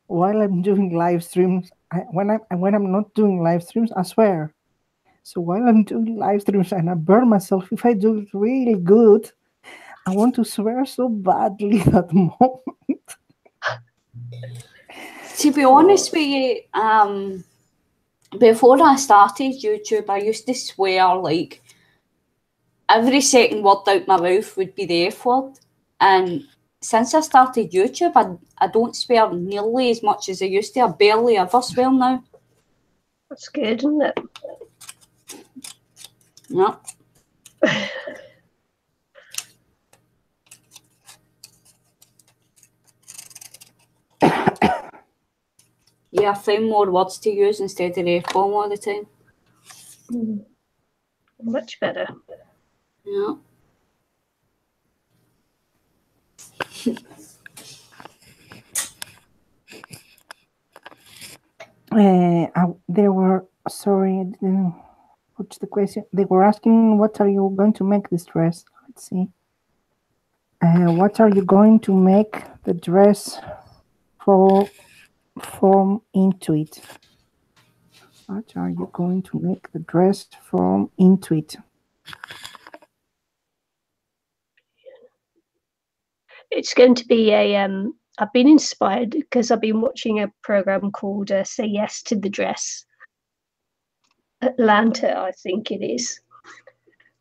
while I'm doing live streams, when I'm not doing live streams, I swear. So while I'm doing live streams and I burn myself, if I do it really good, I want to swear so badly that moment. To be honest with you, before I started YouTube, I used to swear like every second word out my mouth would be the F word. And since I started YouTube, I don't swear nearly as much as I used to. I barely ever swear now. That's good, isn't it? Yeah. Yeah, I find more words to use instead of the F-bomb all the time. Much better. Yeah. They were, sorry, I didn't watch the question. They were asking, what are you going to make this dress? Let's see. What are you going to make the dress from Intuit? What are you going to make the dress from Intuit? It's going to be I've been inspired because I've been watching a program called Say Yes to the Dress Atlanta, I think it is.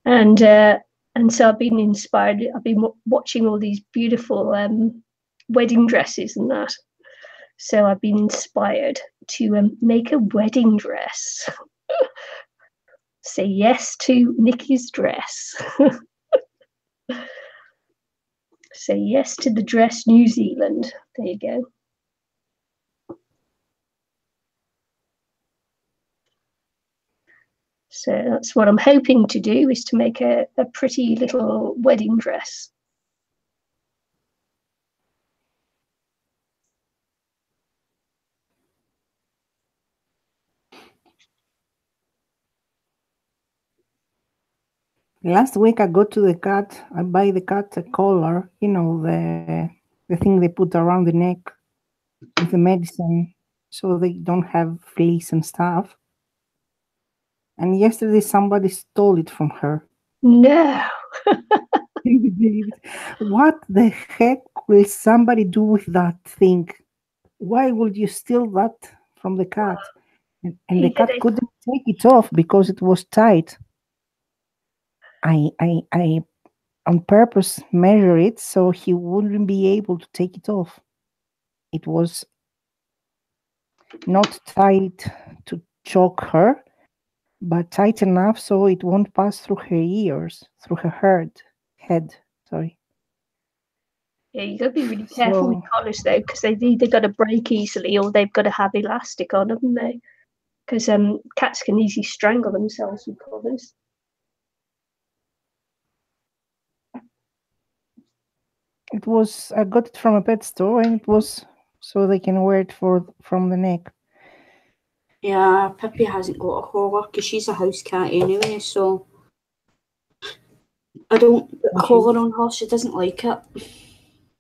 And so I've been inspired. I've been watching all these beautiful wedding dresses and that. So I've been inspired to make a wedding dress. Say yes to Nikki's dress. Say yes to the dress New Zealand. There you go. So that's what I'm hoping to do, is to make a pretty little wedding dress. Last week I go to the cat, I buy the cat a collar, you know, the thing they put around the neck with the medicine so they don't have fleas and stuff. And yesterday somebody stole it from her. No. What the heck will somebody do with that thing? Why would you steal that from the cat? And the cat couldn't take it off because it was tight. I on purpose measure it so he wouldn't be able to take it off. It was not tight to choke her, but tight enough so it won't pass through her ears, through her head. Sorry. Yeah, you got to be really careful with collars though, because they've either got to break easily or they've got to have elastic on them, they? Because cats can easily strangle themselves with collars. It was, I got it from a pet store, and it was so they can wear it from the neck. Yeah, Pippi hasn't got a collar because she's a house cat anyway, so I don't put a collar on her. She doesn't like it.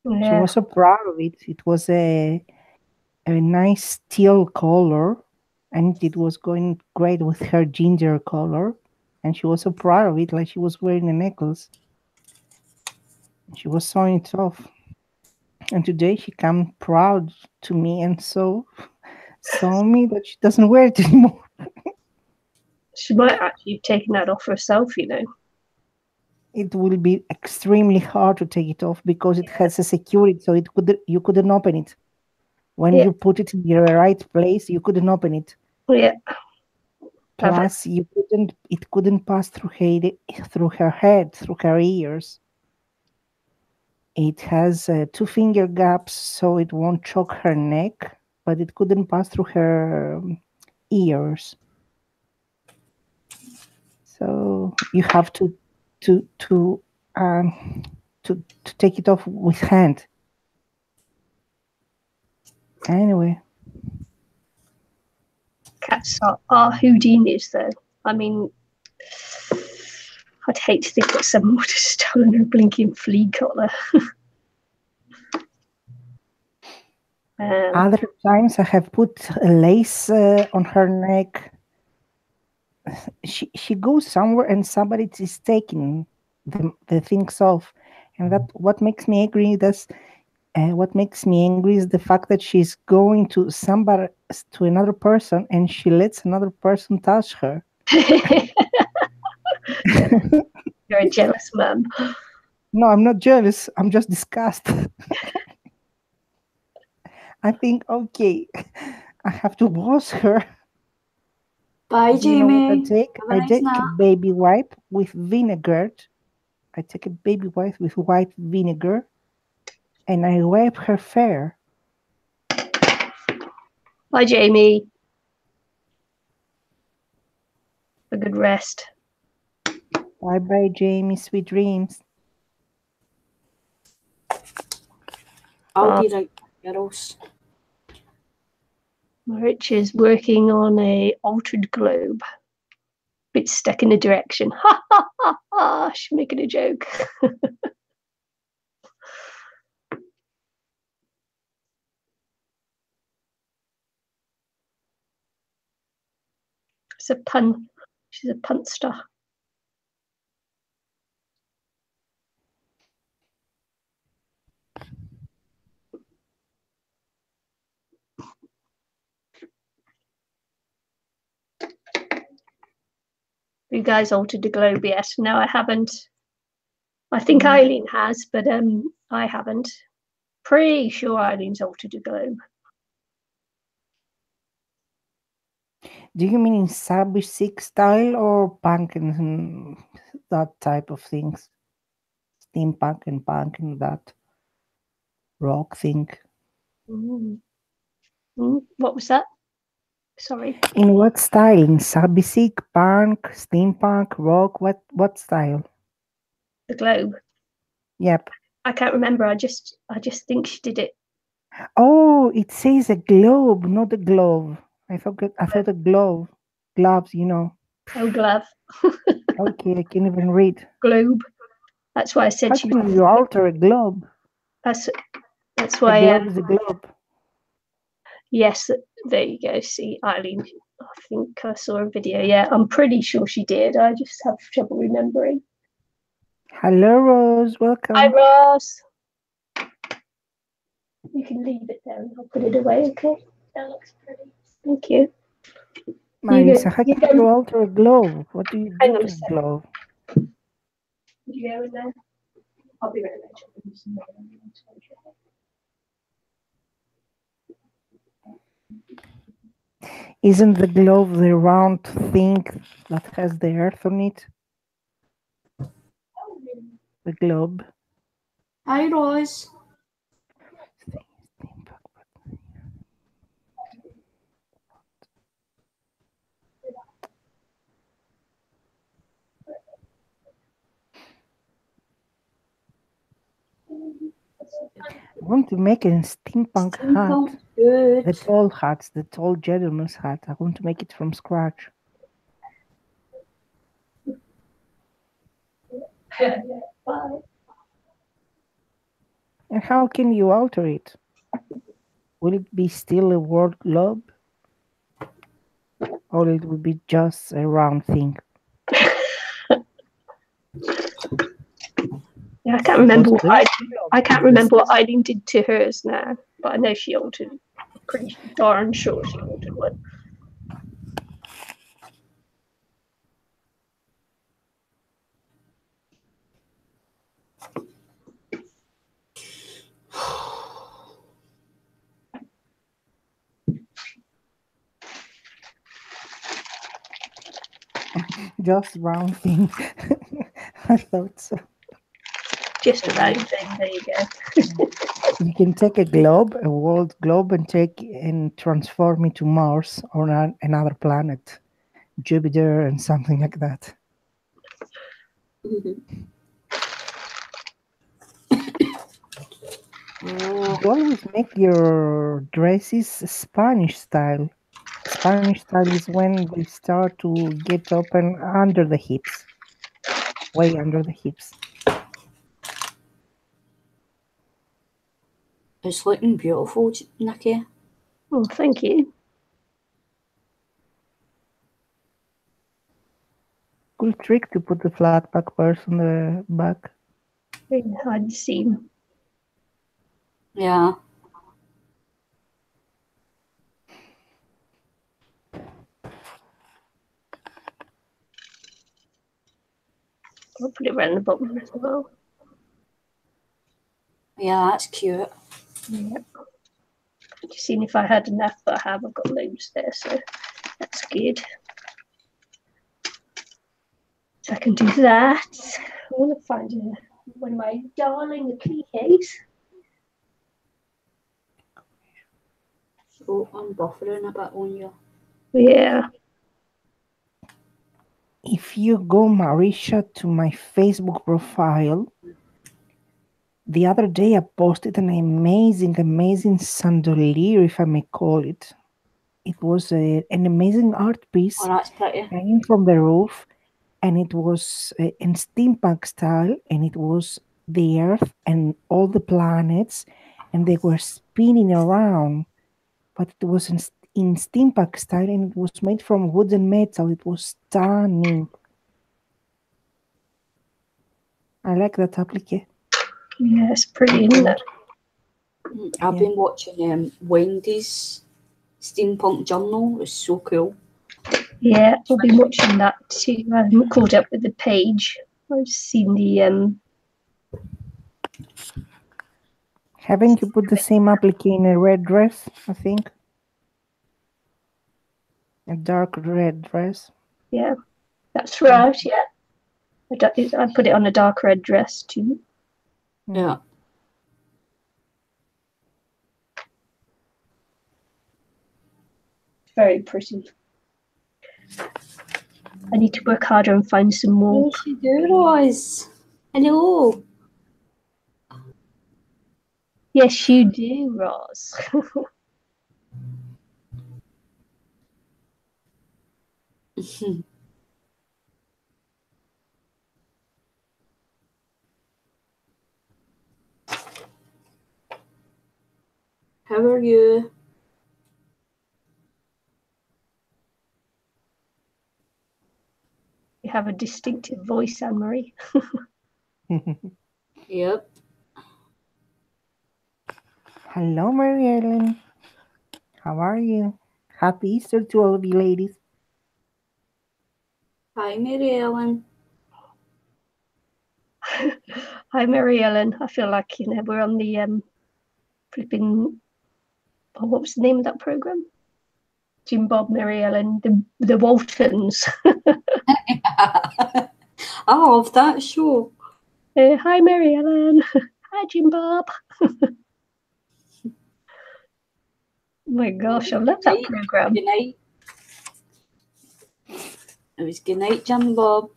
Yeah. She was so proud of it. It was a nice teal color, and it was going great with her ginger color, and she was so proud of it, like she was wearing a necklace. She was sewing it off, and today she came proud to me and saw me that she doesn't wear it anymore. She might actually have taken that off herself, you know. It will be extremely hard to take it off because it has a security, so you couldn't open it. When you put it in the right place, you couldn't open it. Yeah. Plus, it couldn't pass through her head, through her ears. It has 2 finger gaps, so it won't choke her neck, but it couldn't pass through her ears. So you have to take it off with hand. Anyway. Cats are Houdinis, though. I mean, I'd hate to think that someone would have stolen her blinking flea collar. Other times I have put a lace on her neck. She goes somewhere and somebody is taking the things off, and that what makes me angry. That's what makes me angry is the fact that she's going to another person, and she lets another person touch her. You're a jealous mum. No, I'm not jealous. I'm just disgusted. I think, okay, I have to wash her. Bye, Do you know what I Jamie. take? Have a I nice take night. a baby wipe with vinegar. I take a baby wipe with white vinegar, and I wipe her fair. Bye, Jamie. A good rest. Bye bye, Jamie. Sweet dreams. I'll be right back, girls. Rich is working on a altered globe. Bit stuck in a direction. Ha ha ha ha! She's making a joke. It's a pun. She's a punster. You guys altered the globe yet? No, I haven't. I think Eileen has, but I haven't. Pretty sure Eileen's altered the globe. Do you mean in sub-basic style or punk and that type of things? Steampunk and punk and that rock thing. What was that? Sorry. In what style? In sub-basic, punk, steampunk, rock? What style? The globe. Yep. I can't remember. I just think she did it. Oh, it says a globe, not a glove. I thought a glove. Gloves, you know. Oh, glove. Okay, I can't even read. Globe. That's why I said How can you alter a globe? That's why. A globe is a globe. Yes, there you go. See, Eileen. I think I saw a video. Yeah, I'm pretty sure she did. I just have trouble remembering. Hello, Rose. Welcome. Hi, Ross. You can leave it there and I'll put it away, okay? That looks pretty. Thank you. Marisa, how can you alter a glove? What do you do to a glove? You go in there? I'll be right back. Isn't the glove the round thing that has the earth on it? The globe. Hi, Rose. I want to make a steampunk hat. Good. The tall hats, the tall gentleman's hat. I want to make it from scratch. Bye. And how can you alter it? Will it be still a world globe? Or it will be just a round thing? Yeah, I can't remember I can't remember what Eileen did to hers now, but I know she altered. Pretty darn sure she altered one. Just round thing. I thought so. Just a round thing. There you go. You can take a globe, a world globe, and transform it to Mars or another planet, Jupiter, and something like that. You always make your dresses Spanish style. Spanish style is when they start to get open under the hips, way under the hips. It's looking beautiful, Nikki. Oh, thank you. Cool trick to put the flat back purse on the back. I'd seen. Yeah. I'll put it around the bottom as well. Yeah, that's cute. Yeah. Just seeing if I had enough, but I have. I've got loads there, so that's good. So I can do that. I want to find one of my darling cliches. Oh, I'm buffering a bit on you. Yeah. If you go, Marisha, to my Facebook profile, the other day I posted an amazing chandelier, if I may call it. It was an amazing art piece Oh, that's pretty. hanging from the roof, and it was in steampunk style, and it was the Earth and all the planets, and they were spinning around, but it was in steampunk style, and it was made from wood and metal. It was stunning. I like that applique. Yeah, it's pretty, isn't it? I've Yeah. been watching Wendy's Steampunk Journal. It's so cool. Yeah, I've been watching that too. I haven't caught up with the page. I've seen the Haven't you put the same applique in a red dress, I think? A dark red dress. yeah, that's right. Yeah, I put it on a dark red dress too. Yeah. Very pretty. I need to work harder and find some more. Yes, you do, Roz. Hello. Yes, you do, Roz. How are you? You have a distinctive voice, Anne-Marie. Yep. Hello, Mary Ellen. How are you? Happy Easter to all of you ladies. Hi, Mary Ellen. Hi, Mary Ellen. I feel like we're on the flipping. Oh, what was the name of that program? Jim Bob, Mary Ellen, the Waltons. I love that show. Hi, Mary Ellen. Hi, Jim Bob. Oh my gosh, I love that program. Good night. It was good night, Jim Bob.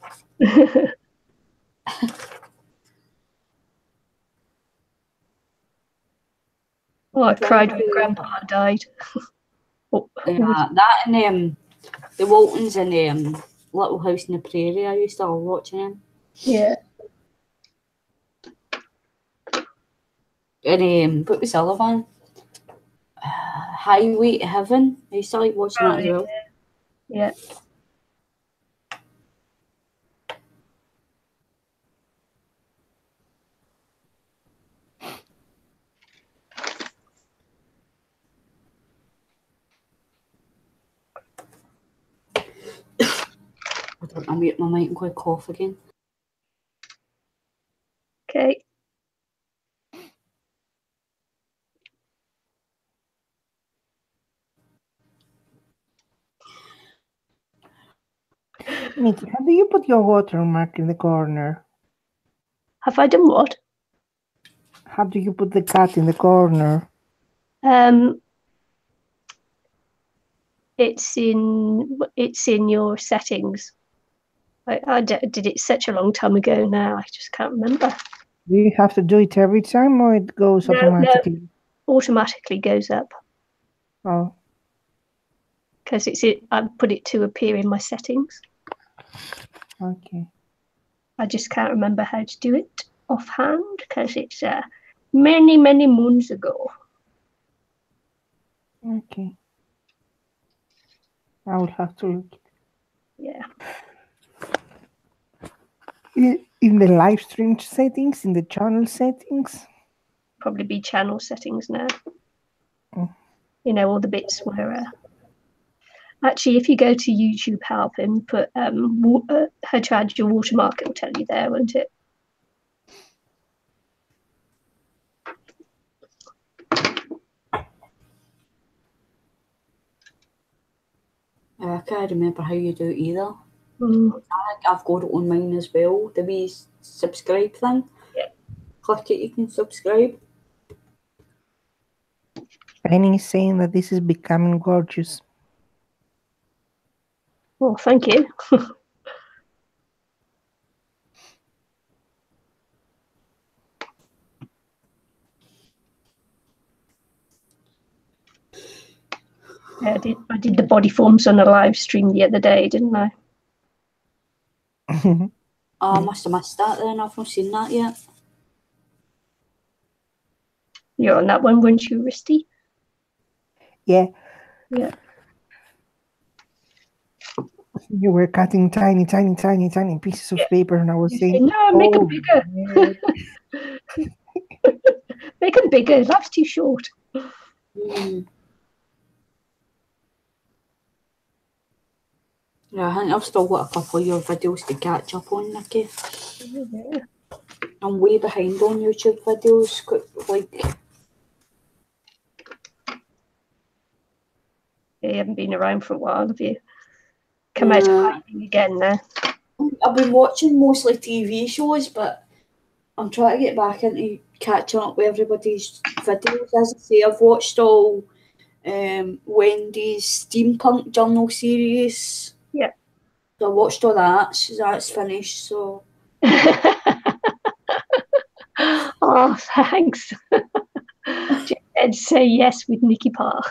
Oh, I cried when Grandpa died. That and the Waltons and Little House in the Prairie. I used to love watching them. Yeah. And what was the other one? Highway to Heaven. I used to like watching that as well. Yeah. I'll mute my mic and go cough again. Okay. Nikki, how do you put your watermark in the corner? Have I done what? How do you put the cat in the corner? It's in your settings. I did it such a long time ago now. I just can't remember. Do you have to do it every time, or it goes automatically? No, automatically goes up. Oh. Because I've put it to appear in my settings. Okay. I just can't remember how to do it offhand because it's many, many moons ago. Okay. I will have to look. Yeah. In the live stream settings, in the channel settings? probably be channel settings now. Mm. You know, all the bits where actually, if you go to YouTube help and put how to add your watermark, it'll tell you there, won't it? I can't remember how you do it either. Mm. I think I've got it on mine as well, the wee subscribe thing. Yeah. Click it, you can subscribe. Penny is saying that this is becoming gorgeous. Well, thank you. Yeah, I did the body forms on a live stream the other day, didn't I? Oh, I must have missed that then. I've not seen that yet. You're on that one, weren't you, Risty? Yeah. Yeah. You were cutting tiny pieces of paper, and I was saying, no, make them bigger. Yeah. Make them bigger. Life's too short. Mm. Yeah, I think I've still got a couple of your videos to catch up on, Nikki. Yeah. I'm way behind on YouTube videos. Like, You haven't been around for a while, have you? Come out of hiding again now. I've been watching mostly TV shows, but I'm trying to get back into catching up with everybody's videos. As I say, I've watched all Wendy's Steampunk Journal series. Yeah. So I watched all that. So that's finished. So Oh, thanks. Ed say yes with Nikki Parr.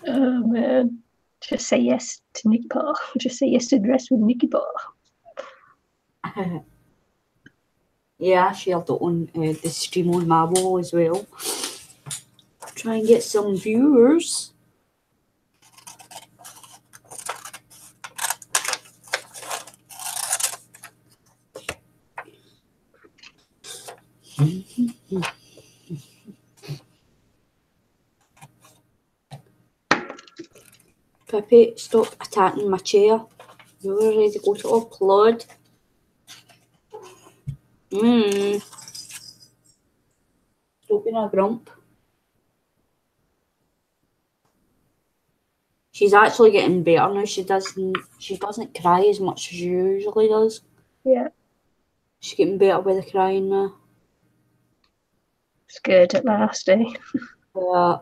Oh man. Just say yes to Nikki Parr. Just say yes to the rest with Nikki Parr. yeah, I shared it on the stream on my wall as well. Try and get some viewers. Pippi, stop attacking my chair. You're ready to go to upload. Stop being a grump. She's actually getting better now. She doesn't cry as much as she usually does. Yeah. She's getting better with the crying now. It's good at last, eh? Yeah.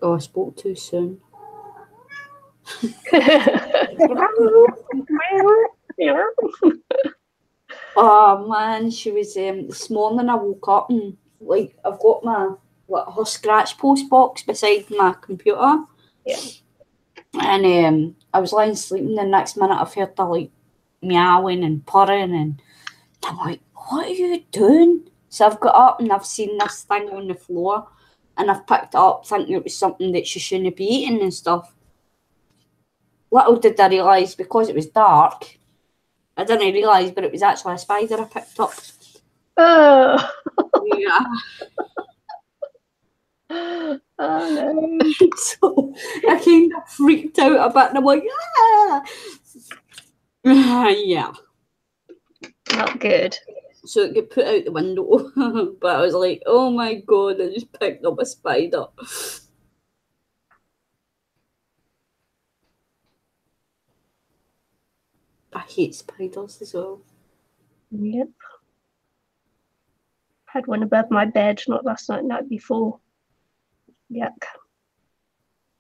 Oh, I spoke too soon. Oh man, she was this morning I woke up and like I've got my her scratch post box beside my computer. Yeah. And I was lying sleeping, the next minute I've heard her like meowing and purring, and I'm like, what are you doing? So I've got up and I've seen this thing on the floor, and I've picked it up thinking it was something that she shouldn't be eating and stuff. Little did I realise, because it was dark, I didn't realise, but it was actually a spider I picked up. Oh. Yeah. Oh no. So I kind of freaked out a bit, and I'm like, ah! Yeah. Not good. So it got put out the window. But I was like, oh my god, I just picked up a spider. I hate spiders as well. Yep. Had one above my bed, not last night, night before. Yuck.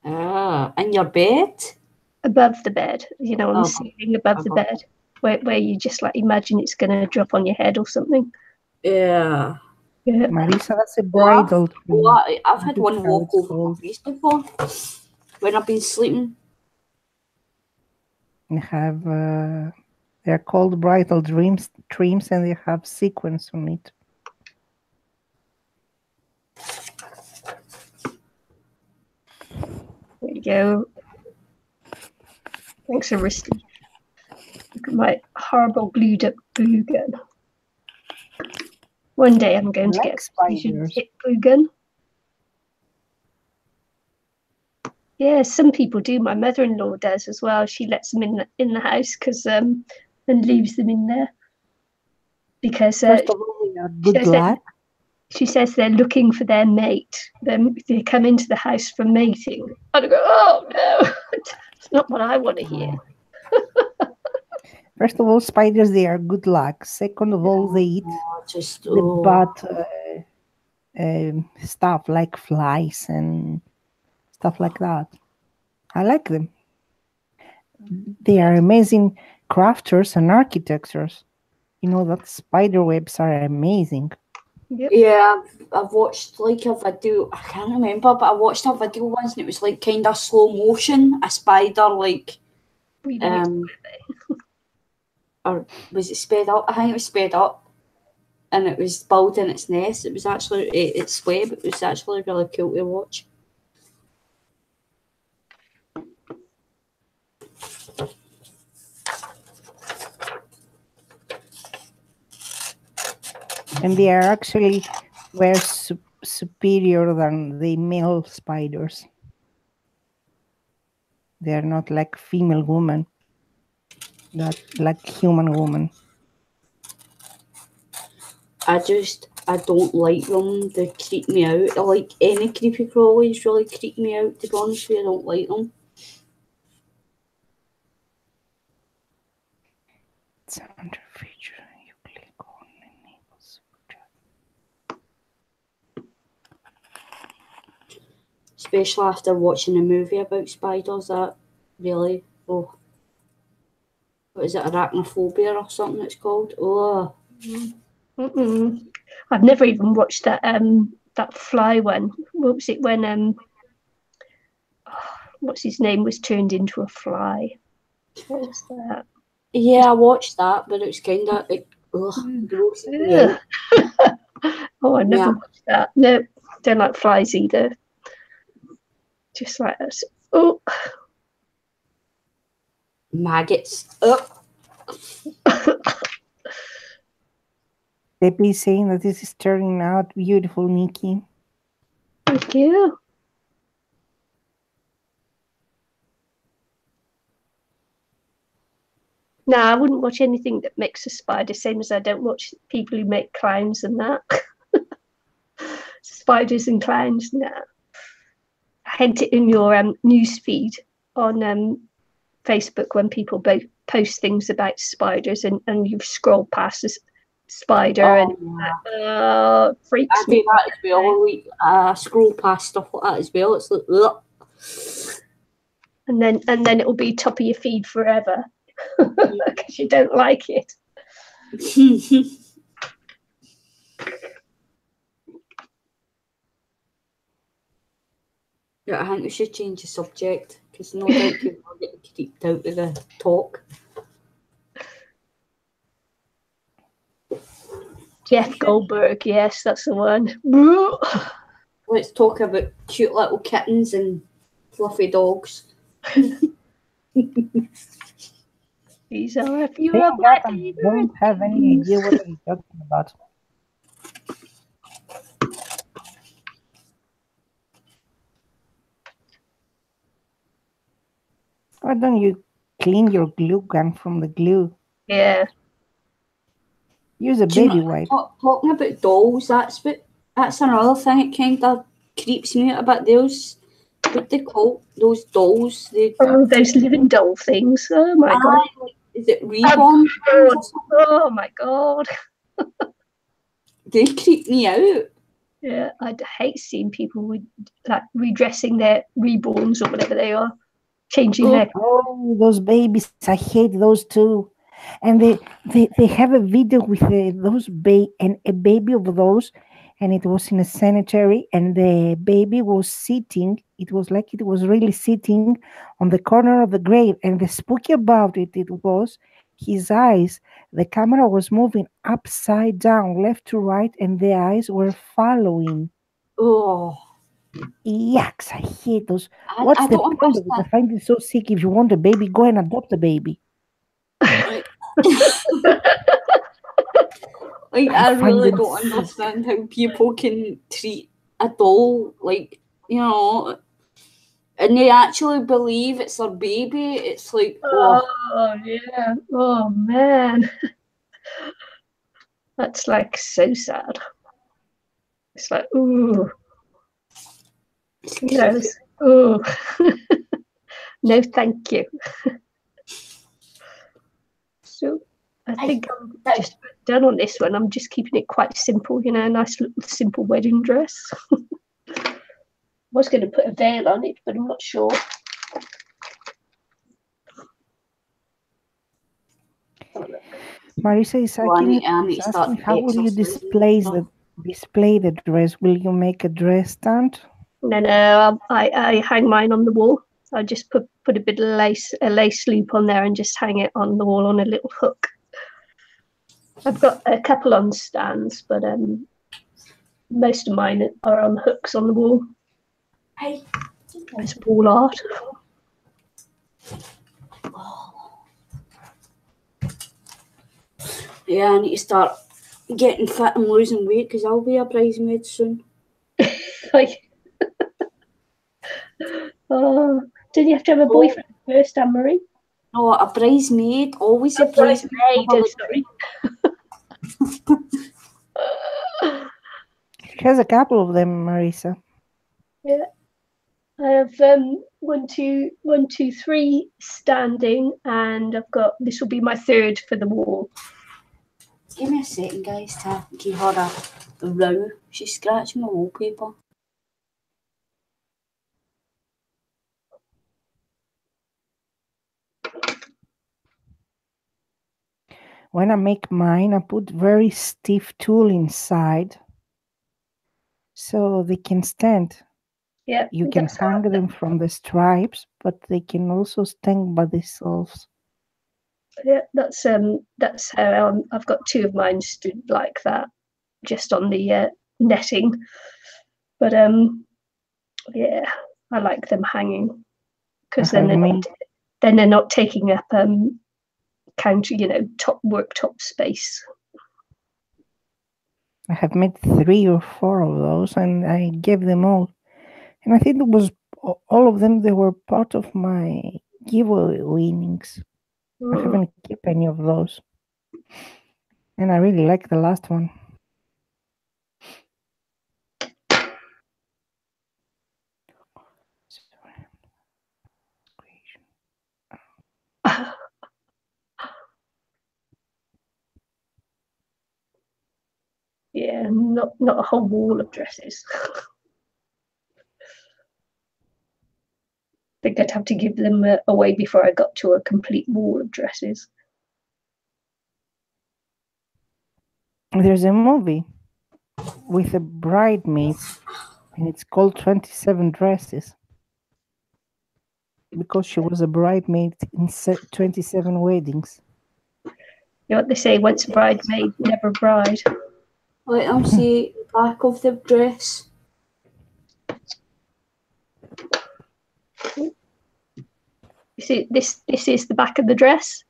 Ah, in your bed? Above the bed, you know, on the Oh, ceiling above the bed, where you just like imagine it's going to drop on your head or something. Yeah. Yeah. Marisa, that's a bridal tree. Well, I've had That's one how walk it's over my called. face before when I've been sleeping. They have they're called bridal dreams, and they have sequins on it. There you go. Thanks, Aristi. Look at my horrible glued up glue gun. One day I'm going to get a hit glue gun. Yeah, some people do. My mother-in-law does as well. She lets them in the house and leaves them in there because first of all, they are good luck. She says they're looking for their mate. They come into the house for mating. And I go, oh no, it's not what I want to hear. First of all, spiders, they are good luck. Second of all, they eat the bad stuff like flies and stuff like that. I like them. They are amazing crafters and architects. You know that spider webs are amazing. Yep. Yeah, I've watched like a video. I can't remember, but I watched a video once, and it was like kind of slow motion. A spider, like, or was it sped up? I think it was sped up, and it was building its nest. It was actually its web. It was actually really cool to watch. And they are actually superior than the male spiders. They are not like female woman, not like human woman. I don't like them. They creep me out. I like any creepy crawlies really creep me out, to be honest with you. I don't like them. It's under feature. You click on enable super chat. Especially after watching a movie about spiders, that really, what is it, arachnophobia or something it's called? Oh. I've never even watched that fly one. What was it when what's his name was turned into a fly? What was that? Yeah, I watched that, but it was kind of gross. Yeah. Oh, I never watched that. No, don't like flies either. Just like us. Oh, maggots. Oh. Debbie is saying that this is turning out beautiful, Nikki. Thank you. No, I wouldn't watch anything that makes a spider, same as I don't watch people who make clowns and that. Spiders and clowns, no. I hint it in your news feed on Facebook when people post things about spiders and you scroll past this spider freaks me. I do that as well. I scroll past stuff like that as well. It's like, ugh. And then it will be top of your feed forever because you don't like it. Yeah, I think we should change the subject because no doubt people are getting creeped out of the talk. Jeff Goldberg, yes, that's the one. Let's talk about cute little kittens and fluffy dogs. These are a few of my favorites. I don't have any idea what I'm talking about. Why don't you clean your glue gun from the glue? Yeah. Use a baby wipe. Talking about dolls, that's another thing. It kind of creeps me out a bit. What they call those dolls? Those living doll things. Oh my god! Is it Reborn? Oh my god! They creep me out. Yeah, I hate seeing people with like redressing their reborns or whatever they are, changing their. Oh, those babies! I hate those too. And they have a video with those and a baby of those, and it was in a cemetery, and the baby was sitting. It was like it was really sitting on the corner of the grave, and the spooky about it was his eyes. The camera was moving upside down, left to right, and the eyes were following Oh, Yucks, I hate those. I What's the don't point of it? I understand. find it so sick. If you want a baby, go and adopt a baby. Like, I find really them don't understand how people can treat a doll like, you know, and they actually believe it's their baby. It's like, oh, yeah. Oh man. That's like so sad. It's like, ooh. it's You know, creepy. ooh. No, thank you. So I think I'm just done on this one. I'm just keeping it quite simple, you know, a nice little simple wedding dress. I was going to put a veil on it, but I'm not sure. Marisa is asking, how will you display the dress? Will you make a dress stand? No, I hang mine on the wall. I just put a bit of a lace loop on there and just hang it on the wall on a little hook. I've got a couple on stands, but most of mine are on hooks on the wall. Hey. It's wall art. Yeah, I need to start getting fit and losing weight because I'll be a bridesmaid soon. Like, oh, did you have to have a boyfriend first, Anne-Marie? No, a bridesmaid, always a bridesmaid. bridesmaid. She has a couple of them, Marisa. Yeah. I have 1, 2, 1, 2, 3 standing, and I've got, this will be my third for the wall. Give me a second, guys, to give her a row. She's scratching my wallpaper. When I make mine, I put very stiff tulle inside so they can stand. Yeah, you can hang them from the stripes, but they can also stand by themselves. Yeah, that's how I've got 2 of mine stood like that, just on the netting. But yeah, I like them hanging because then they're not taking up counter, you know, worktop space. I have made 3 or 4 of those, and I gave them all. And I think it was all of them. They were part of my giveaway winnings. I haven't kept any of those, and I really like the last one. Yeah, not a whole wall of dresses. I think I'd have to give them away before I got to a complete wall of dresses. There's a movie with a bridesmaid, and it's called 27 Dresses, because she was a bridesmaid in 27 weddings. You know what they say, once a bridesmaid, never a bride. Let them see the back of the dress. You see, this is the back of the dress.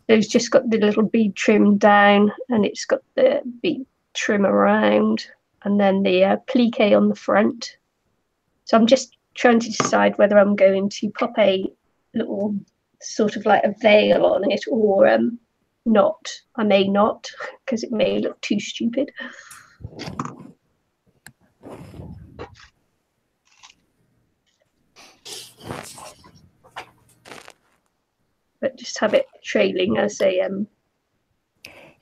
It's just got the little bead trim down, and it's got the bead trim around, and then the plique on the front. So I'm just trying to decide whether I'm going to pop a little sort of like a veil on it or not. I may not, because it may look too stupid. But just have it trailing as a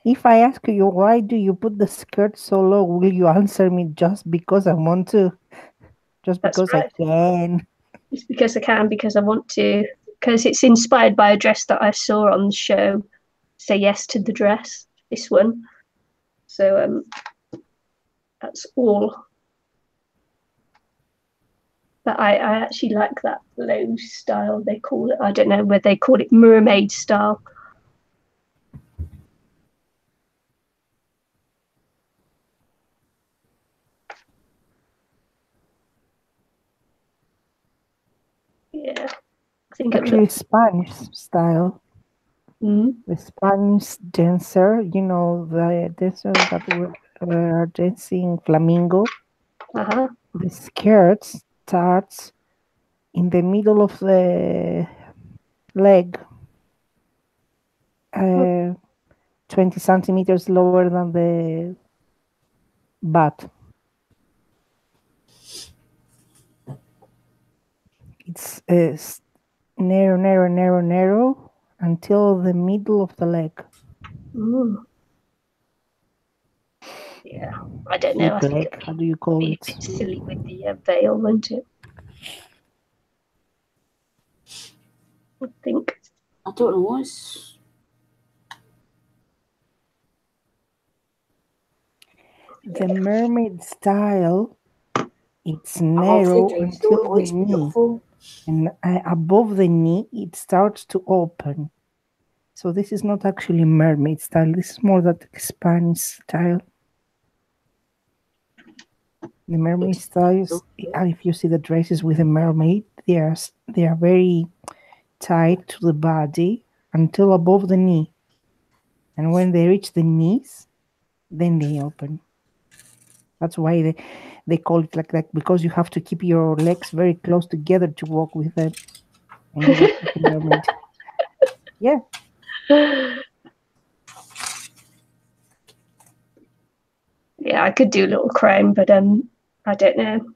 If I ask you, why do you put the skirt so low, will you answer me just because I want to? Just because I can? Just because I can, because I want to, because it's inspired by a dress that I saw on the show, Say Yes to the Dress, this one. So that's all. But I actually like that low style, they call it. I don't know whether they call it mermaid style. think it Actually, looks. Spanish style. Mm, The Spanish dancer, you know, the dancers that were dancing flamenco. uh-huh. The skirt starts in the middle of the leg, 20 centimeters lower than the butt. It's narrow, narrow, narrow, narrow until the middle of the leg. Mm. Yeah, I don't know. I Hip think leg, how do you it'd call be a it? bit silly with the veil, wouldn't it? I think. I don't know. It's The mermaid style, it's I love narrow the dress though. until It the looks knee. beautiful. And above the knee, it starts to open. So this is not actually mermaid style. This is more that Spanish style. The mermaid styles, So good. if you see the dresses with a mermaid, they are very tight to the body until above the knee. And when they reach the knees, then they open. That's why they call it like that, because you have to keep your legs very close together to walk with them. And you walk like a mermaid. Yeah. Yeah, I could do a little crown, but I don't know.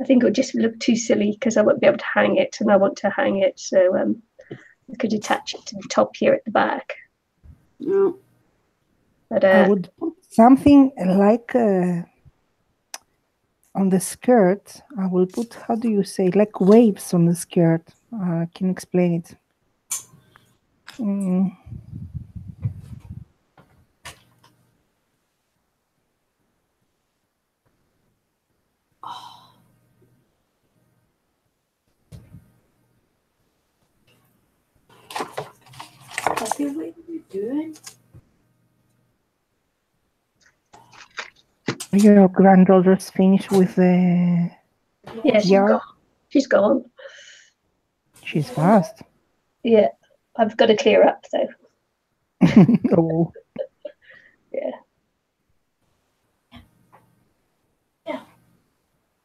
I think it would just look too silly because I won't be able to hang it, and I want to hang it, so I could attach it to the top here at the back. Yeah. But I would put something like on the skirt. I will put, how do you say, like waves on the skirt. I can explain it. What are you doing? Your granddaughter's finished with the yeah, she's yarn. gone. She's gone. She's fast. Yeah, I've got to clear up though. Oh. Yeah.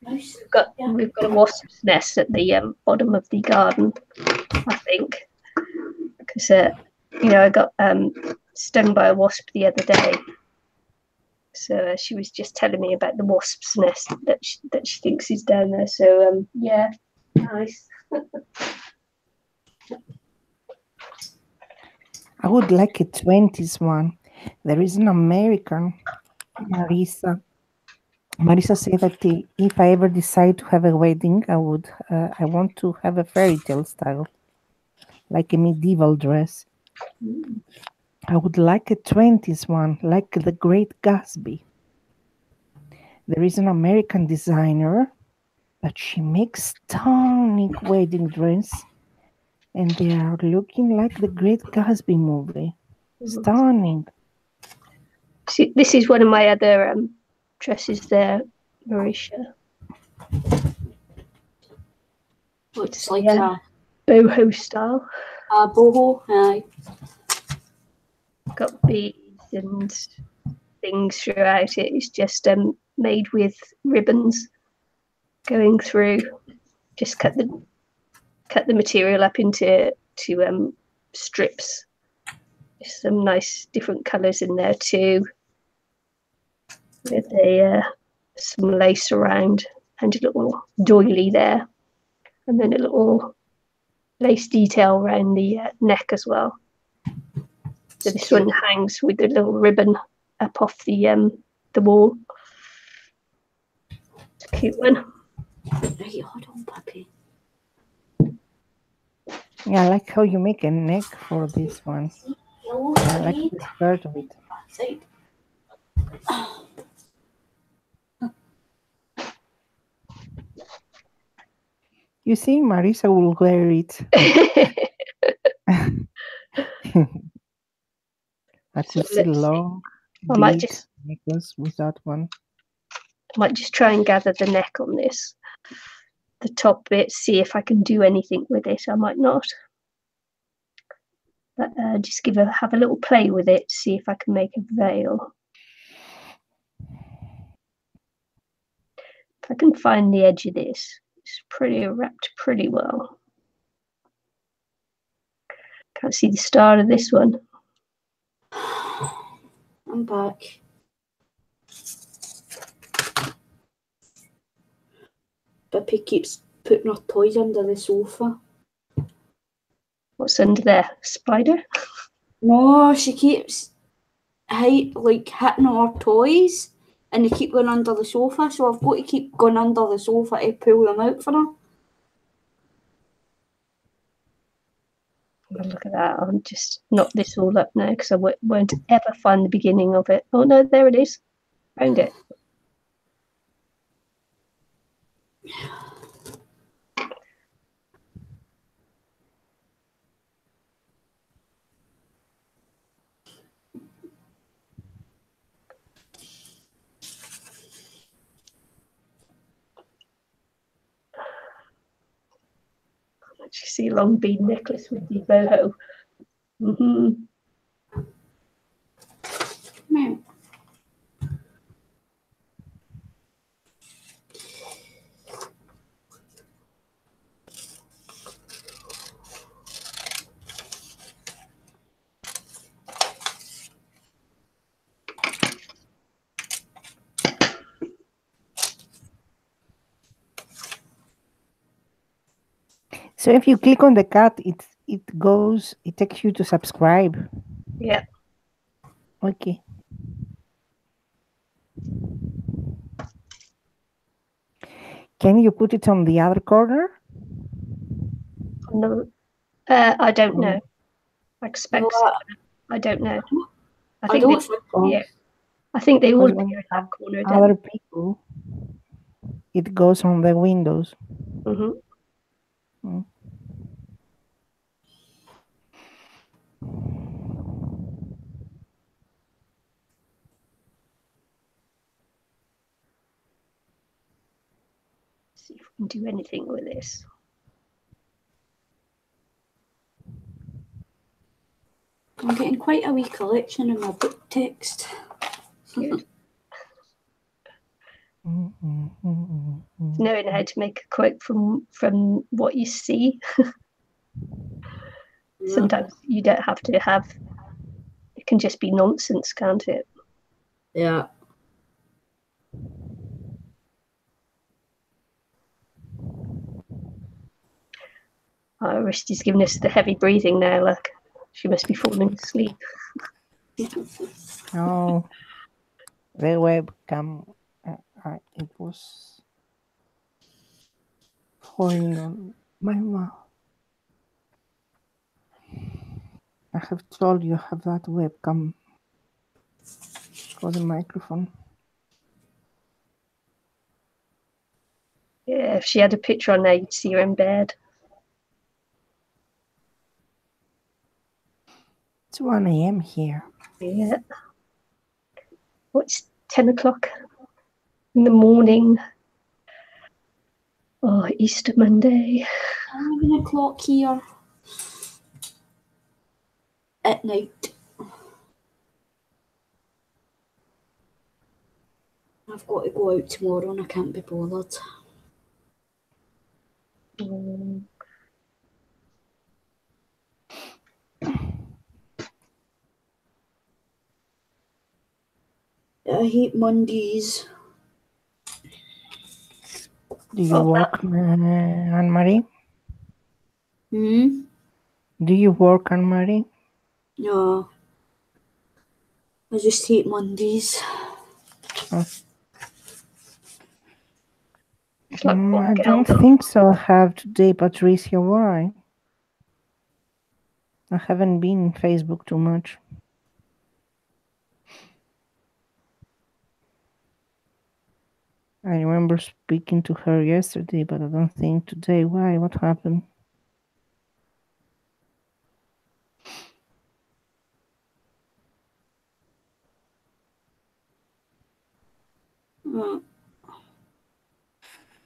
Nice. We've got a wasp's nest at the bottom of the garden, I think, because I got stung by a wasp the other day. So she was just telling me about the wasp's nest that she thinks is down there. So yeah, nice. I would like a 20s one. There is an American, Marisa. Marisa said that if I ever decide to have a wedding, I want to have a fairy tale style, like a medieval dress. I would like a 20s one, like the Great Gatsby. There is an American designer, but she makes stunning wedding dress, and they are looking like the Great Gatsby movie. Stunning. See, this is one of my other dresses there, Marisha. Looks like a boho style. A boho, aye. Got beads and things throughout it. It's just made with ribbons going through. Just cut the material up into strips. There's some nice different colours in there too, with some lace around and a little doily there, and then a little lace detail around the neck as well. So this one hangs with a little ribbon up off the wall. It's a cute one. Right, hold on, puppy. Yeah, I like how you make a neck for this one. I like the skirt of it. You see, Marisa will wear it. I could see long, big necklace with that one. I might just try and gather the neck on this. the top bit, see if I can do anything with it. I might not. But just have a little play with it, see if I can make a veil. If I can find the edge of this, it's wrapped pretty well. Can't see the start of this one. I'm back. Bippy keeps putting her toys under the sofa. What's under there? Spider? No, she keeps hitting her toys, and they keep going under the sofa. So I've got to keep going under the sofa to pull them out for her. Oh, look at that! I'll just knock this all up now because I won't ever find the beginning of it. Oh no, there it is. Found it. You see a long bead necklace with the boho. Meow. So if you click on the cat, it takes you to subscribe. Yeah. Okay. Can you put it on the other corner? No, I don't know. I expect so. I don't know. I think I think they all appear in that corner. Other people, it goes on the windows. See if we can do anything with this. I'm getting quite a wee collection in my book text. Good. Knowing how to make a quote from what you see. Sometimes you don't have to have. It can just be nonsense, can't it? Yeah. Oh, Risty's giving us the heavy breathing now. Look, she must be falling asleep. Oh, the webcam. It was falling on my mouth. I have told you I have that webcam for the microphone. Yeah, if she had a picture on there, you'd see her in bed. It's 1 a.m. here. Yeah. What's 10 o'clock in the morning? Oh, Easter Monday. 11 o'clock here at night. I've got to go out tomorrow and I can't be bothered. I hate Mondays. Do you work, Anne-Marie? Do you work, Anne-Marie? No. I just hate Mondays. Oh. I don't think so. I have today, Patricia. Why? I haven't been on Facebook too much. I remember speaking to her yesterday, but I don't think today. Why? What happened?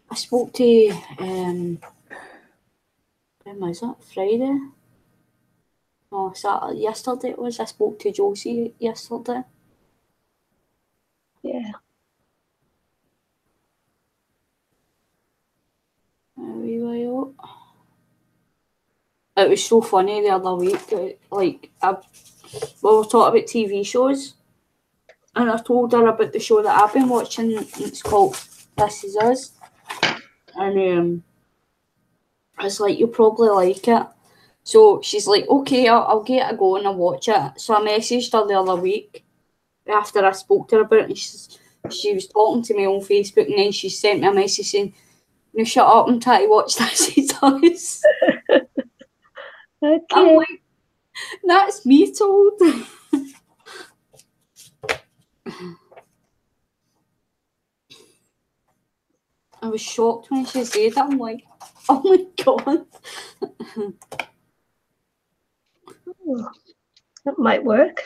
I spoke to, when was it? Friday? No, Saturday, yesterday it was. I spoke to Josie yesterday. Yeah. We were out. It was so funny the other week. We were talking about TV shows, and I told her about the show that I've been watching. It's called This Is Us, and it's like, you'll probably like it. So she's like, okay, I'll get a go and I'll watch it. So I messaged her the other week after I spoke to her about it, and she was talking to me on Facebook, and then she sent me a message saying, "No, shut up, I'm trying to watch This Is Us." Okay. I'm like, that's me told. I was shocked when she said that. I'm like, oh my god. Oh, that might work.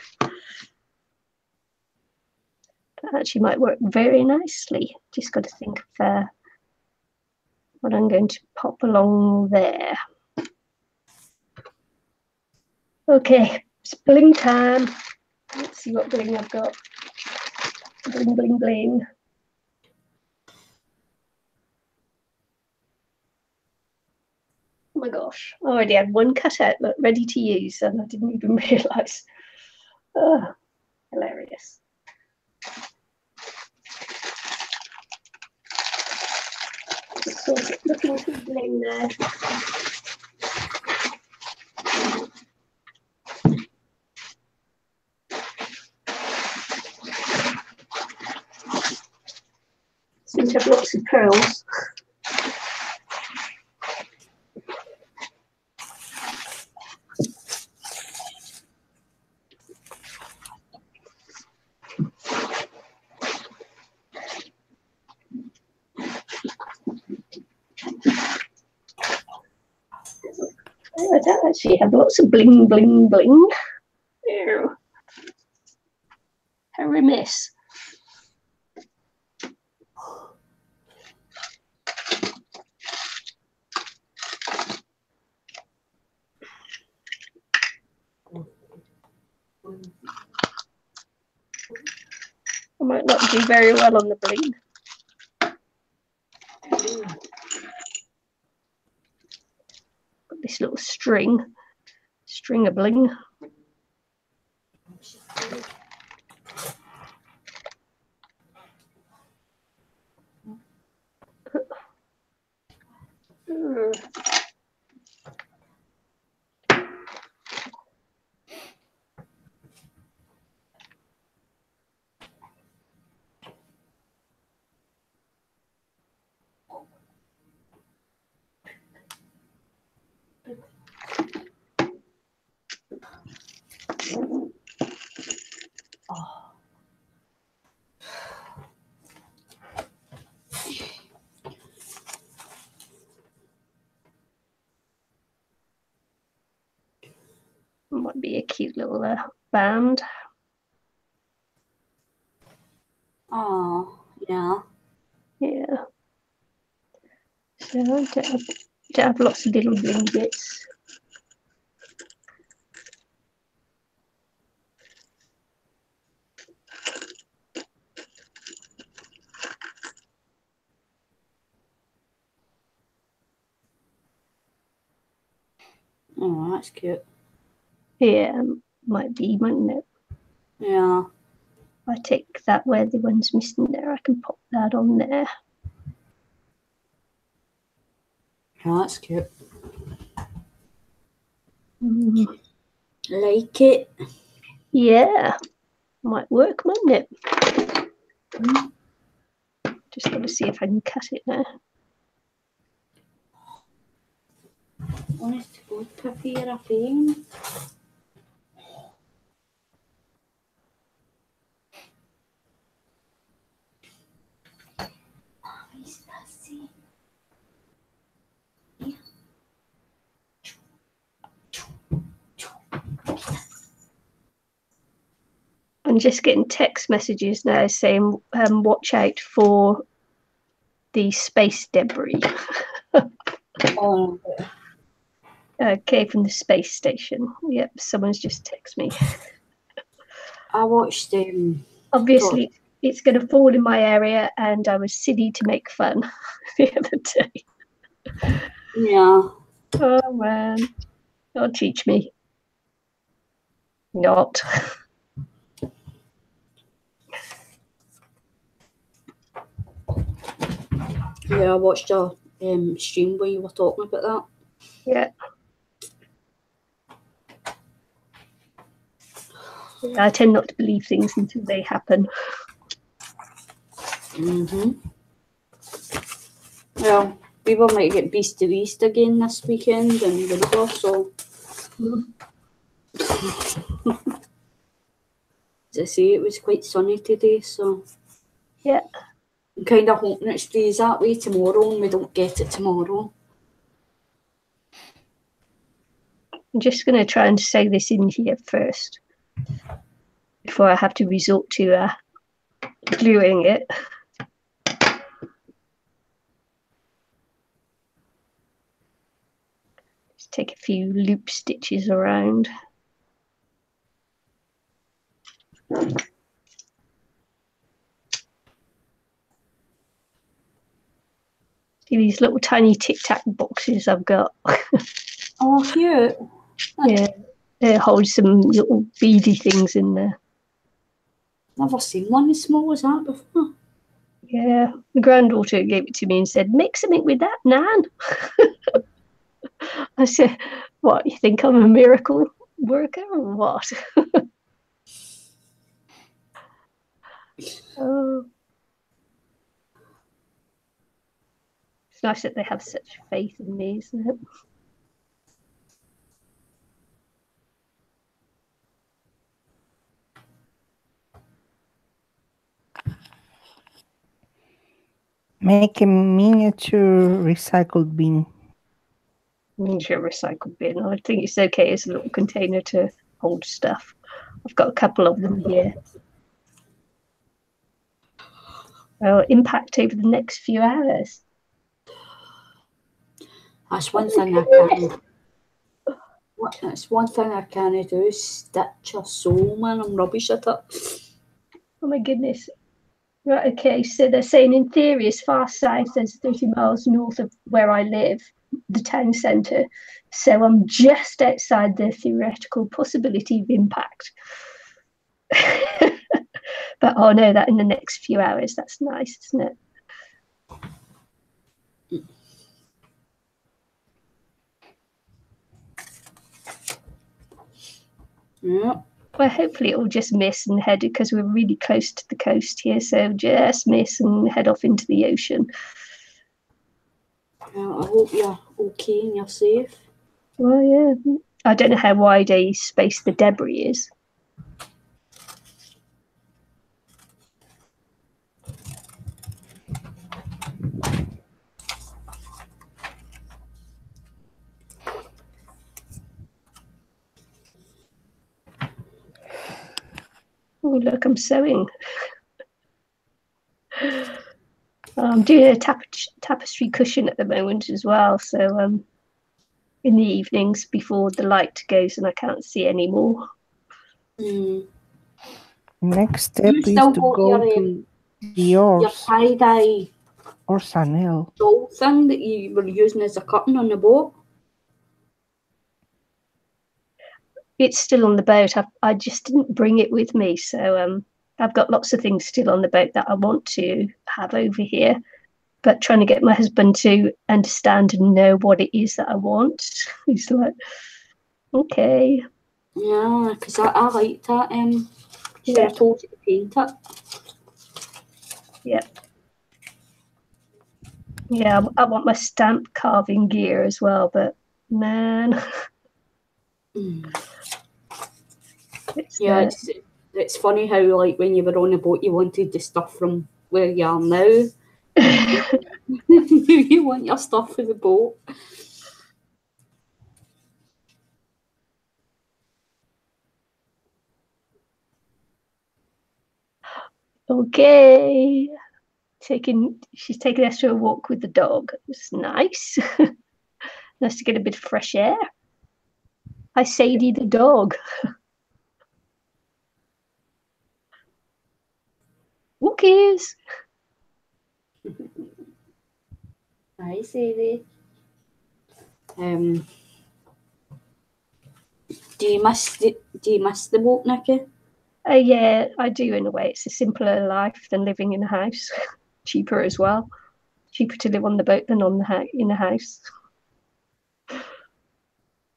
That actually might work very nicely. Just got to think of what I'm going to pop along there. Okay, it's bling time. Let's see what bling I've got. Bling, bling, bling. Oh my gosh, I already had one cut out ready to use and I didn't even realise. Oh, hilarious. Just sort of looking for bling there. Seem to have lots of pearls. I don't actually have lots of bling, bling, bling. Ew. How remiss. I might not do very well on the bling. Got this little string of bling. Might be a cute little band. Oh, yeah. Yeah. So I don't have lots of little bling bits. Oh, that's cute. Yeah, might be, mightn't it? Yeah. If I take that where the one's missing there, I can pop that on there. Yeah, that's cute. Like it. Yeah. Might work, mightn't it? Just got to see if I can cut it now. Honest to God, Pippi, you're a pain. I'm just getting text messages now saying watch out for the space debris. Oh, Came from the space station. Yep, someone's just texted me. I watched Obviously, it's going to fall in my area, and I was silly to make fun the other day. Yeah. Oh man, don't teach me. Not. Yeah, I watched a stream where you were talking about that. Yeah. I tend not to believe things until they happen. Well, people might get Beast to Beast again this weekend and whatever, so. As I say, it was quite sunny today, so. Yeah. I'm kind of hoping it stays that way tomorrow and we don't get it tomorrow. I'm just going to try and sew this in here first before I have to resort to gluing it. Just take a few loop stitches around. See these little tiny Tic Tac boxes I've got. Oh, cute. Yeah, they hold some little beady things in there. Never seen one as small as that before. Yeah, the granddaughter gave it to me and said, "Make something with that, Nan." I said, "What, you think I'm a miracle worker or what?" Oh. It's nice that they have such faith in me, isn't it? Make a miniature recycled bin. Miniature recycle bin. I think it's okay as a little container to hold stuff. I've got a couple of them here. Well, impact over the next few hours. That's one thing I can. That's one thing I can't do is stitch or sew, man. I'm rubbish at it. Oh my goodness. Right, okay, so they're saying in theory, as far south as 30 miles north of where I live, the town centre. So I'm just outside the theoretical possibility of impact. But oh no, that in the next few hours, that's nice, isn't it? Yeah. Well, hopefully it will just miss and head because we're really close to the coast here. So just miss and head off into the ocean. I hope you're okay and you're safe. Well, yeah. I don't know how wide a space the debris is. Oh, look, I'm sewing. I'm doing a tapestry cushion at the moment as well. So in the evenings before the light goes and I can't see anymore. Next step is still to got go your, to your yours tie-dye or Sanel. doll thing that you were using as a curtain on the boat. It's still on the boat. I just didn't bring it with me. So I've got lots of things still on the boat that I want to have over here. But trying to get my husband to understand and know what it is that I want. He's like, okay. Yeah, because I liked that. Should Yeah. have told you to paint it. Yeah. Yeah, I want my stamp carving gear as well, but man. It's funny how, like, when you were on a boat, you wanted the stuff from where you are now. You want your stuff for the boat. Okay. she's taking us for a walk with the dog. It's nice. Nice to get a bit of fresh air. Hi, Sadie the dog. Walkies. Hi, Sadie. Do you miss the walk, Nikki? Yeah, I do in a way. It's a simpler life than living in a house. Cheaper as well. Cheaper to live on the boat than in a house.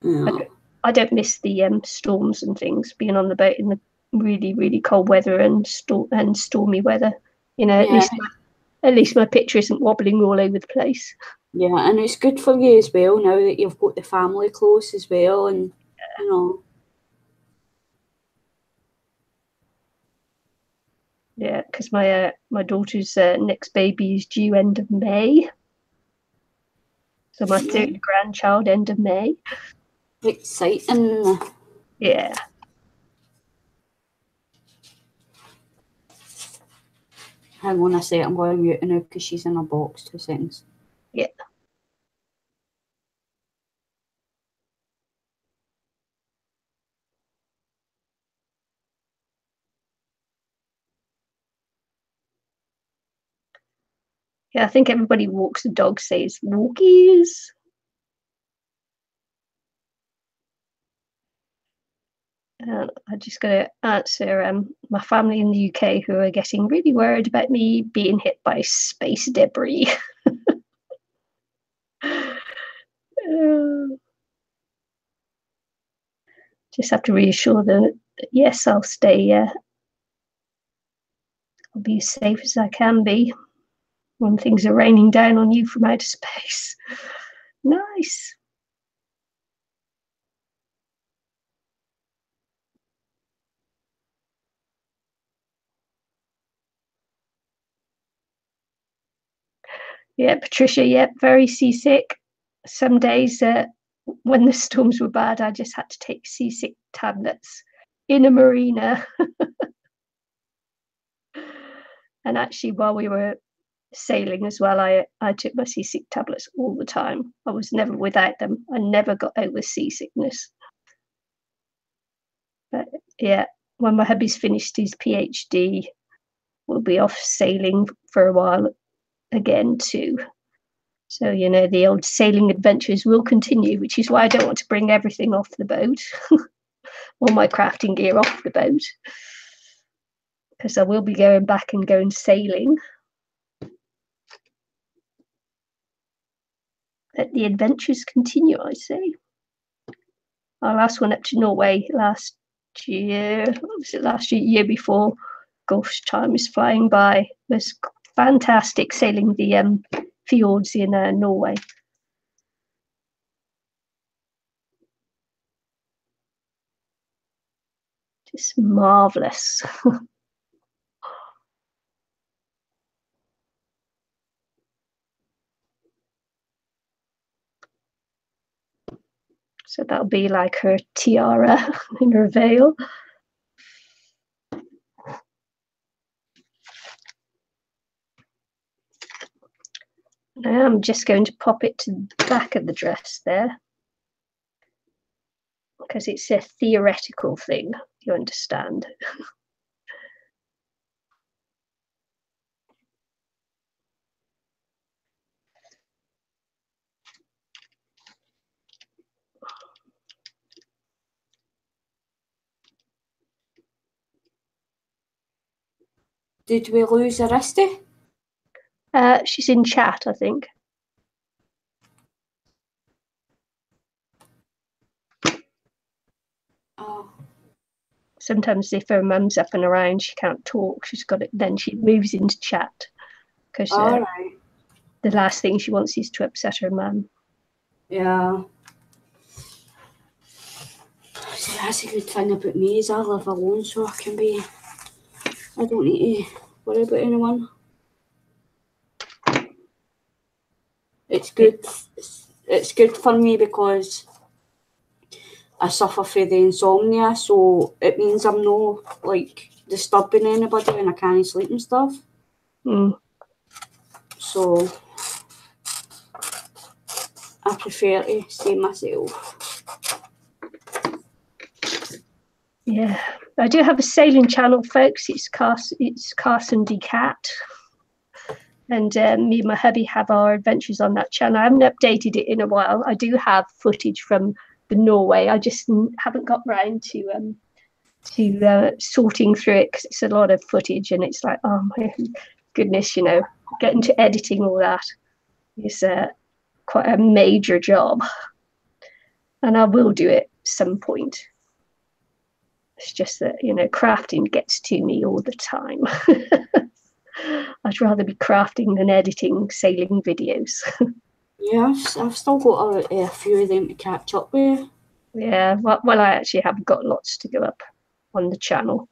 Yeah. I don't miss the storms and things. Being on the boat in the really, really cold weather and stormy weather. You know, at least my picture isn't wobbling all over the place. Yeah, and it's good for you as well now that you've got the family close as well, and you know. Yeah, because my daughter's next baby is due end of May. So my third grandchild end of May. Exciting. Yeah. Hang on a sec, I'm going to mute her now because she's in a box. 2 seconds. Yeah. Yeah, I think everybody walks the dog says walkies. I just got to answer my family in the UK who are getting really worried about me being hit by space debris. Just have to reassure them that yes, I'll stay. I'll be as safe as I can be when things are raining down on you from outer space. Nice. Yeah, Patricia, yeah, very seasick. Some days when the storms were bad, I just had to take seasick tablets in a marina. And actually, while we were sailing as well, I took my seasick tablets all the time. I was never without them. I never got over seasickness. But yeah, when my hubby's finished his PhD, we'll be off sailing for a while again too. So, you know, the old sailing adventures will continue, which is why I don't want to bring everything off the boat, all my crafting gear off the boat, because I will be going back and going sailing. Let the adventures continue, I say. Our last one up to Norway last year, what was it last year, year before? Gosh, time is flying by. It was fantastic sailing the fjords in Norway. Just marvelous. So that'll be like her tiara in her veil. Now I'm just going to pop it to the back of the dress there, because it's a theoretical thing, you understand. Did we lose Aristy? She's in chat, I think. Oh. Sometimes if her mum's up and around, she can't talk. She's got it. Then she moves into chat because the last thing she wants is to upset her mum. Yeah. See, that's a good thing about me is I live alone, so I don't need to worry about anyone. It's good. It's good for me because I suffer from the insomnia, so it means I'm not like disturbing anybody and I can't sleep and stuff. Mm. So I prefer to stay myself. Yeah, I do have a sailing channel, folks. It's Carson D Cat, and me and my hubby have our adventures on that channel. I haven't updated it in a while. I do have footage from the Norway. I just haven't got round to sorting through it because it's a lot of footage, and it's like, oh my goodness, you know, getting to editing all that is quite a major job, and I will do it at some point. It's just that, you know, crafting gets to me all the time. I'd rather be crafting than editing sailing videos. Yeah, I've still got a few of them to catch up with. Yeah, well, I actually have got lots to go up on the channel.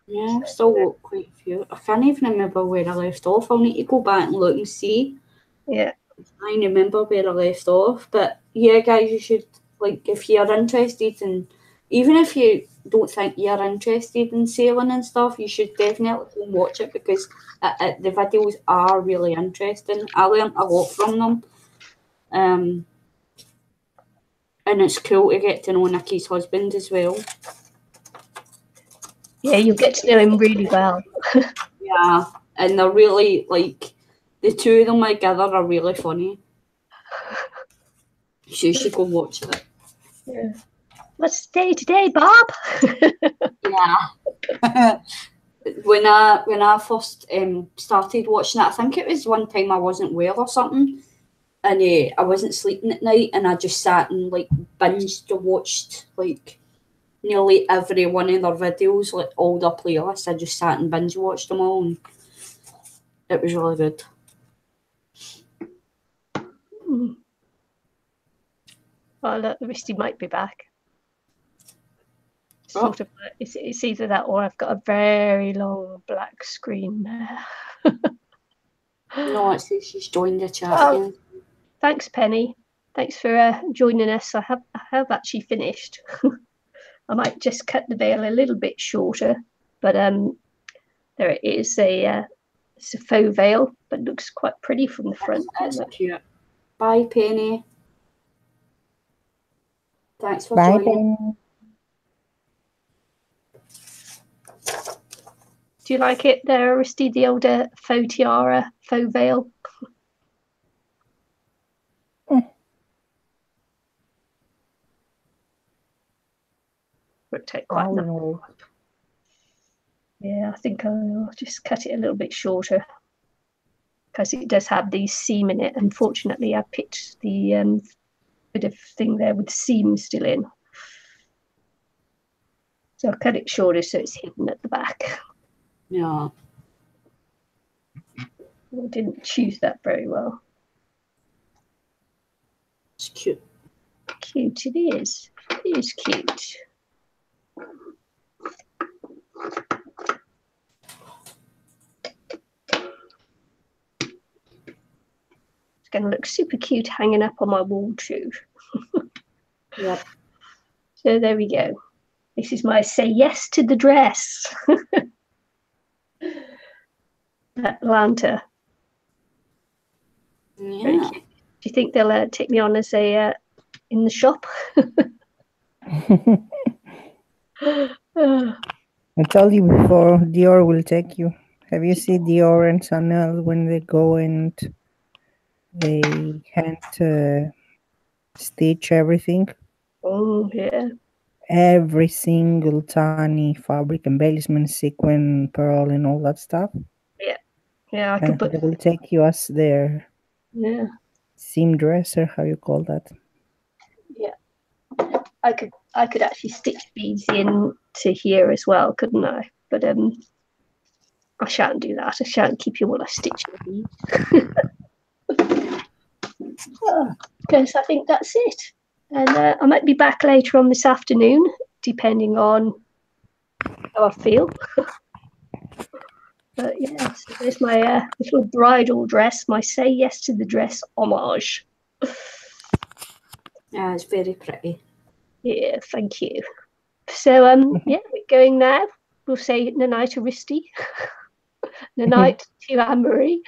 Yeah, I've still got quite a few. I can't even remember where I left off. I'll need to go back and look and see. Yeah. I remember where I left off. But yeah, guys, you should, like, if you're interested in, even if you don't think you're interested in sailing and stuff, you should definitely go and watch it because the videos are really interesting. I learned a lot from them. And it's cool to get to know Nikki's husband as well. Yeah, you'll get to know him really well. Yeah, and they're really, like, the two of them together are really funny. So you should go watch it. Yeah. What's the day today, Bob? Yeah. When I first started watching it, I think it was one time I wasn't well or something, and I wasn't sleeping at night, and I just sat and like binged and watched like nearly every one of their videos, like all their playlists. I just sat and binge watched them all, and it was really good. Oh, look, Risty might be back. Sort of. It's either that or I've got a very long black screen there. No, it says she's joined the chat again. Thanks, Penny. Thanks for joining us. I have actually finished. I might just cut the veil a little bit shorter, but there it is. It's a faux veil, but looks quite pretty from the front. That's cute. Bye, Penny. Thanks for Bye, joining. Penny. Do you like it there, Aristy, the older faux tiara, faux veil? Would take quite enough. Yeah, I think I'll just cut it a little bit shorter because it does have the seam in it. Unfortunately, I picked the bit of thing there with the seam still in. So I'll cut it shorter so it's hidden at the back. Yeah. I didn't choose that very well. It's cute. Cute it is. It is cute. It's going to look super cute hanging up on my wall too. Yep. So there we go. This is my say yes to the dress. Atlanta. Yeah. Do you think they'll take me on as a in the shop? I told you before, Dior will take you. Have you seen Dior and Chanel when they go and they hand stitch everything? Oh, yeah. Every single tiny fabric, embellishment, sequin, pearl, and all that stuff. Yeah, I could put. They will take you as their seam dresser. How you call that? Yeah, I could actually stitch beads in to here as well, couldn't I? But I shan't do that. I shan't keep you while I stitch the beads. Because I think that's it. And I might be back later on this afternoon, depending on how I feel. But yeah, so there's my little bridal dress, my say yes to the dress homage. Yeah, it's very pretty. Yeah, thank you. So yeah, we're going now. We'll say night to Risty, night to Anne-Marie,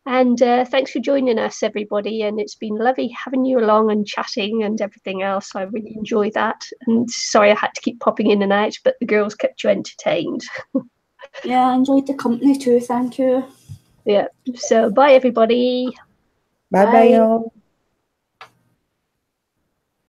And thanks for joining us, everybody. And it's been lovely having you along and chatting and everything else. I really enjoy that. And sorry I had to keep popping in and out, but the girls kept you entertained. Yeah, I enjoyed the company too. Thank you. Yeah. So bye, everybody. Bye bye, y'all.